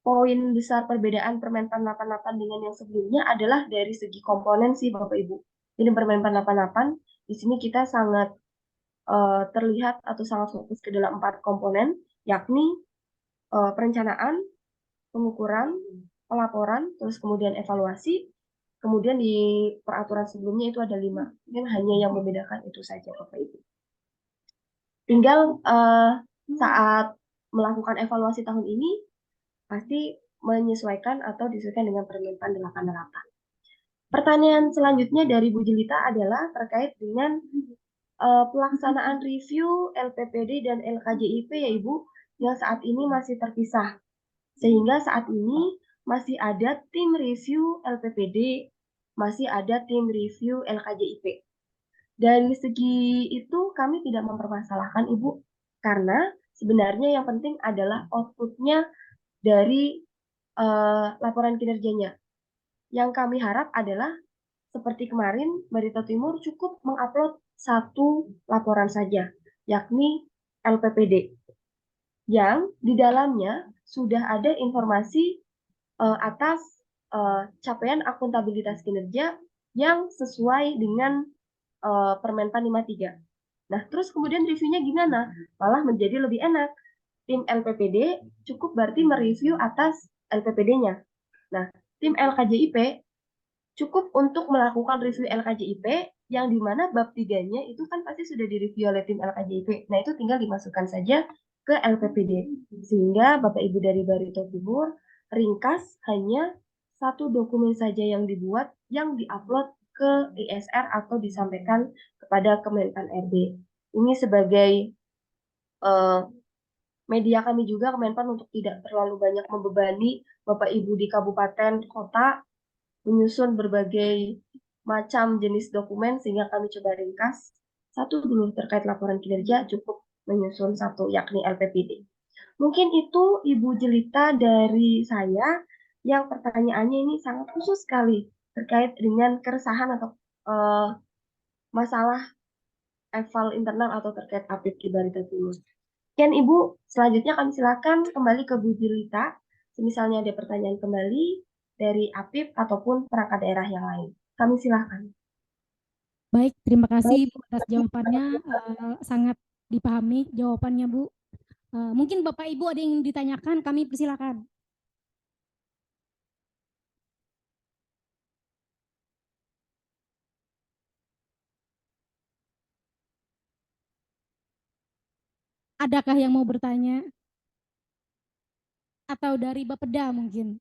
poin besar perbedaan Permenpan 88 dengan yang sebelumnya adalah dari segi komponen sih Bapak Ibu. Jadi Permenpan 88 di sini kita sangat terlihat atau sangat fokus ke dalam 4 komponen, yakni perencanaan, pengukuran, pelaporan, terus kemudian evaluasi, kemudian di peraturan sebelumnya itu ada 5. Mungkin hanya yang membedakan itu saja Bapak Ibu. Tinggal saat melakukan evaluasi tahun ini, pasti menyesuaikan atau disesuaikan dengan Permenpan 88. Pertanyaan selanjutnya dari Bu Jelita adalah terkait dengan pelaksanaan review LPPD dan LKJIP ya Ibu, yang saat ini masih terpisah. Sehingga saat ini masih ada tim review LPPD, masih ada tim review LKJIP. Dari segi itu kami tidak mempermasalahkan Ibu, karena sebenarnya yang penting adalah outputnya dari laporan kinerjanya. Yang kami harap adalah seperti kemarin Barito Timur cukup mengupload 1 laporan saja, yakni LPPD, yang di dalamnya sudah ada informasi atas capaian akuntabilitas kinerja yang sesuai dengan Permenpan 53. Nah, terus kemudian reviewnya gimana? Malah menjadi lebih enak. Tim LPPD cukup berarti mereview atas LPPD-nya. Nah, tim LKJIP cukup untuk melakukan review LKJIP yang dimana bab 3-nya itu kan pasti sudah direview oleh tim LKJIP. Nah, itu tinggal dimasukkan saja ke LPPD. Sehingga Bapak Ibu dari Barito Timur ringkas hanya satu dokumen saja yang dibuat, yang diupload ke ISR atau disampaikan kepada Kemenpan RB. Ini sebagai media kami juga Kemenpan untuk tidak terlalu banyak membebani Bapak Ibu di kabupaten kota menyusun berbagai macam jenis dokumen sehingga kami coba ringkas. Satu dulu terkait laporan kinerja cukup menyusun satu yakni LPPD. Mungkin itu Ibu Jelita dari saya yang pertanyaannya ini sangat khusus sekali terkait dengan keresahan atau masalah eval internal atau terkait update di Barito Timur. Sekian Ibu, selanjutnya kami silakan kembali ke Bu Jelita, misalnya ada pertanyaan kembali dari APIP ataupun perangkat daerah yang lain. Kami silakan. Baik, terima kasih Bu atas jawabannya, sangat dipahami jawabannya Bu. Mungkin Bapak Ibu ada yang ditanyakan, kami persilakan. Adakah yang mau bertanya? Atau dari Bapeda mungkin?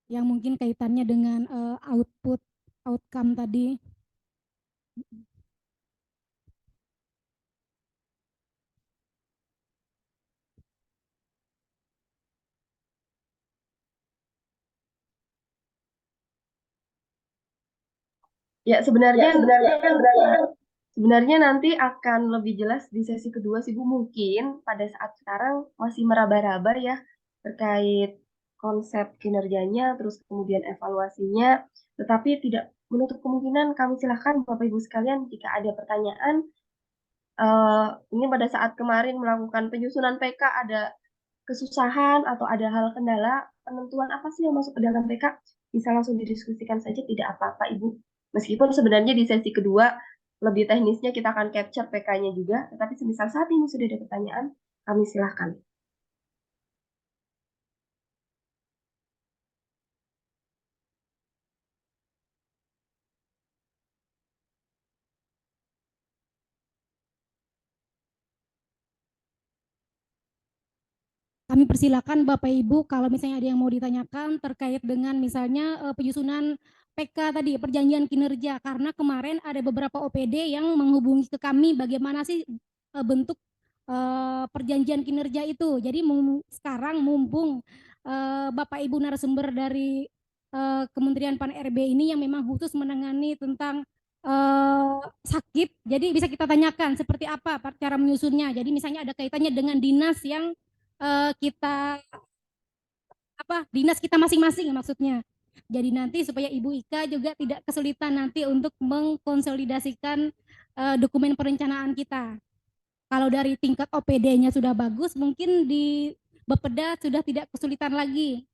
Yang mungkin kaitannya dengan outcome tadi. Ya, sebenarnya nanti akan lebih jelas di sesi kedua sih Bu. Mungkin pada saat sekarang masih meraba-raba ya terkait konsep kinerjanya, terus kemudian evaluasinya, tetapi tidak menutup kemungkinan kami silahkan Bapak Ibu sekalian jika ada pertanyaan. Ini pada saat kemarin melakukan penyusunan PK ada kesusahan atau ada hal kendala penentuan apa sih yang masuk ke dalam PK, bisa langsung didiskusikan saja, tidak apa-apa Ibu. Meskipun sebenarnya di sesi kedua lebih teknisnya kita akan capture PK-nya juga, tetapi semisal saat ini sudah ada pertanyaan, kami silahkan. Kami persilakan Bapak Ibu kalau misalnya ada yang mau ditanyakan terkait dengan misalnya penyusunan PK tadi, perjanjian kinerja, karena kemarin ada beberapa OPD yang menghubungi ke kami bagaimana sih bentuk perjanjian kinerja itu. Jadi sekarang mumpung Bapak Ibu narasumber dari Kementerian Pan RB ini yang memang khusus menangani tentang sakit, jadi bisa kita tanyakan seperti apa cara menyusunnya. Jadi misalnya ada kaitannya dengan dinas yang kita dinas kita masing-masing maksudnya. Jadi nanti supaya Ibu Ika juga tidak kesulitan nanti untuk mengkonsolidasikan dokumen perencanaan kita. Kalau dari tingkat OPD-nya sudah bagus, mungkin di Bapeda sudah tidak kesulitan lagi.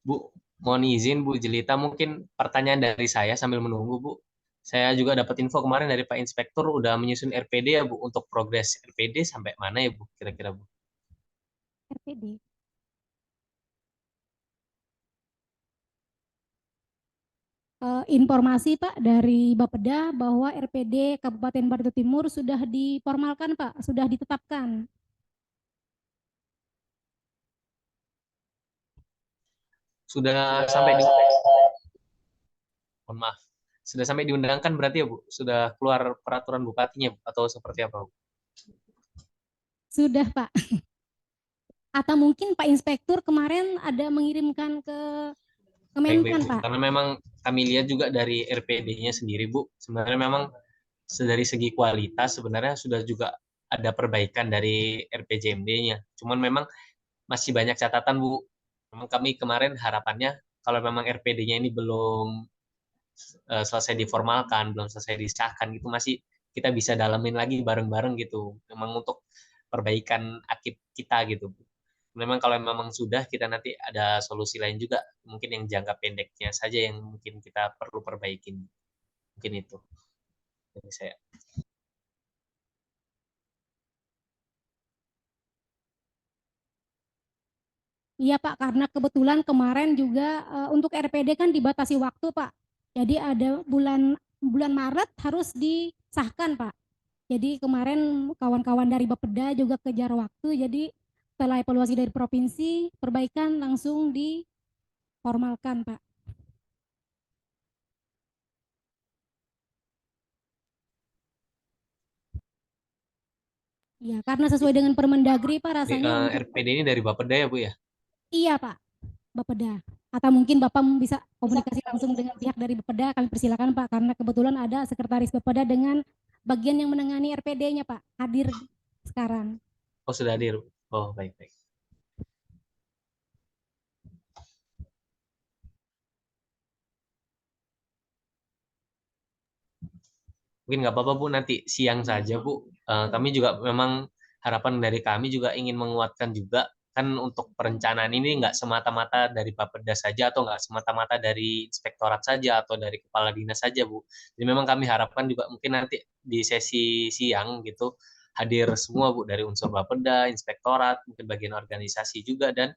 Bu, mohon izin Bu Jelita, mungkin pertanyaan dari saya sambil menunggu Bu. Saya juga dapat info kemarin dari Pak Inspektur udah menyusun RPD ya Bu, untuk progres RPD sampai mana ya Bu, kira-kira Bu? RPD. Informasi Pak dari Bapeda bahwa RPD Kabupaten Barito Timur sudah diformalkan Pak, sudah ditetapkan. Sudah sampai di mohon maaf. Sudah sampai diundangkan berarti ya Bu? Sudah keluar peraturan bupatinya Bu? Atau seperti apa Bu? Sudah Pak. Atau mungkin Pak Inspektur kemarin ada mengirimkan ke Kemenpan Baik, Bu. Pak. Karena memang kami lihat juga dari RPD-nya sendiri Bu, sebenarnya memang dari segi kualitas sebenarnya sudah juga ada perbaikan dari RPJMD-nya. Cuman memang masih banyak catatan Bu. Memang kami kemarin harapannya kalau memang RPD-nya ini belum selesai diformalkan, belum selesai disahkan gitu, masih kita bisa dalamin lagi bareng-bareng gitu. Memang untuk perbaikan akib kita gitu. Memang kalau memang sudah, kita nanti ada solusi lain juga, mungkin yang jangka pendeknya saja yang mungkin kita perlu perbaikin. Mungkin itu dari saya. Iya Pak, karena kebetulan kemarin juga untuk RPD kan dibatasi waktu Pak. Jadi ada bulan bulan Maret harus disahkan Pak. Jadi kemarin kawan-kawan dari Bapeda juga kejar waktu. Jadi setelah evaluasi dari provinsi, perbaikan langsung diformalkan Pak. Iya, karena sesuai dengan Permendagri Pak, rasanya untuk RPD ini dari Bapeda ya Bu ya? iya Pak, Bapeda. Atau mungkin Bapak bisa komunikasi langsung dengan pihak dari Bapeda, kami persilakan Pak, karena kebetulan ada sekretaris Bapeda dengan bagian yang menangani RPD-nya Pak, hadir sekarang. Oh sudah hadir. Oh baik-baik. Mungkin nggak apa-apa Bu, nanti siang saja Bu. Kami juga memang harapan dari kami juga ingin menguatkan juga, kan untuk perencanaan ini nggak semata-mata dari Bapeda saja atau nggak semata-mata dari inspektorat saja atau dari kepala dinas saja Bu. Jadi memang kami harapkan juga mungkin nanti di sesi siang gitu hadir semua Bu, dari unsur Bapeda, inspektorat, mungkin bagian organisasi juga, dan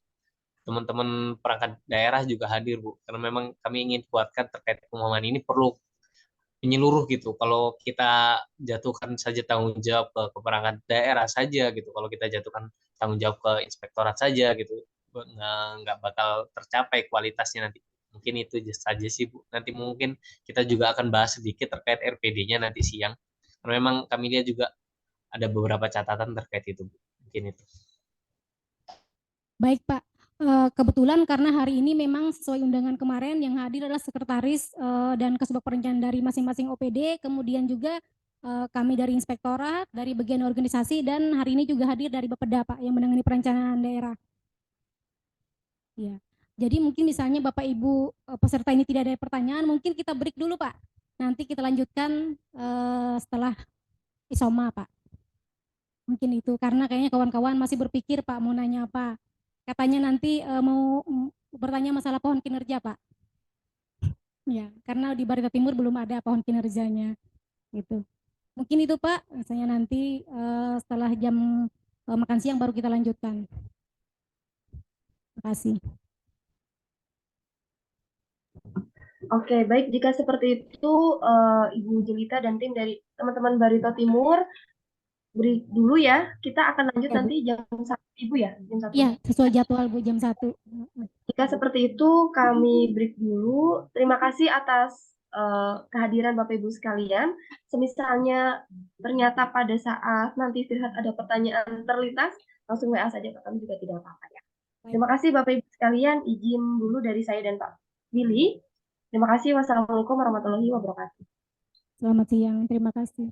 teman-teman perangkat daerah juga hadir Bu. Karena memang kami ingin kuatkan terkait pemahaman ini perlu menyeluruh gitu. Kalau kita jatuhkan saja tanggung jawab ke perangkat daerah saja gitu, kalau kita jatuhkan tanggung jawab ke inspektorat saja gitu, nggak bakal tercapai kualitasnya nanti. Mungkin itu saja sih Bu. Nanti mungkin kita juga akan bahas sedikit terkait RPD-nya nanti siang. Karena memang kami lihat juga ada beberapa catatan terkait itu Bu. Mungkin itu. Baik Pak, kebetulan karena hari ini memang sesuai undangan kemarin yang hadir adalah sekretaris dan kasubag perencanaan dari masing-masing OPD, kemudian juga kami dari inspektorat, dari bagian organisasi, dan hari ini juga hadir dari Bapeda Pak yang menangani perencanaan daerah. Ya, jadi mungkin misalnya Bapak Ibu peserta ini tidak ada pertanyaan, mungkin kita break dulu Pak. Nanti kita lanjutkan setelah isoma Pak. Mungkin itu karena kayaknya kawan-kawan masih berpikir Pak mau nanya apa. Katanya nanti mau bertanya masalah pohon kinerja Pak. Ya, karena di Barito Timur belum ada pohon kinerjanya gitu. Mungkin itu Pak, misalnya nanti setelah jam makan siang baru kita lanjutkan. Terima kasih. Oke, baik. Jika seperti itu, Ibu Jelita dan tim dari teman-teman Barito Timur, beri dulu ya. Kita akan lanjut Ya, Bu. nanti jam 1, Ibu ya? Jam 1. Iya, sesuai jadwal Bu, jam 1. Jika seperti itu, kami break dulu. Terima kasih atas kehadiran Bapak Ibu sekalian. Semisalnya ternyata pada saat nanti Firhat ada pertanyaan terlintas, langsung WA saja ke kami juga tidak apa-apa ya. Terima kasih Bapak Ibu sekalian. Izin dulu dari saya dan Pak Willy. Terima kasih. Wassalamualaikum warahmatullahi wabarakatuh. Selamat siang, terima kasih.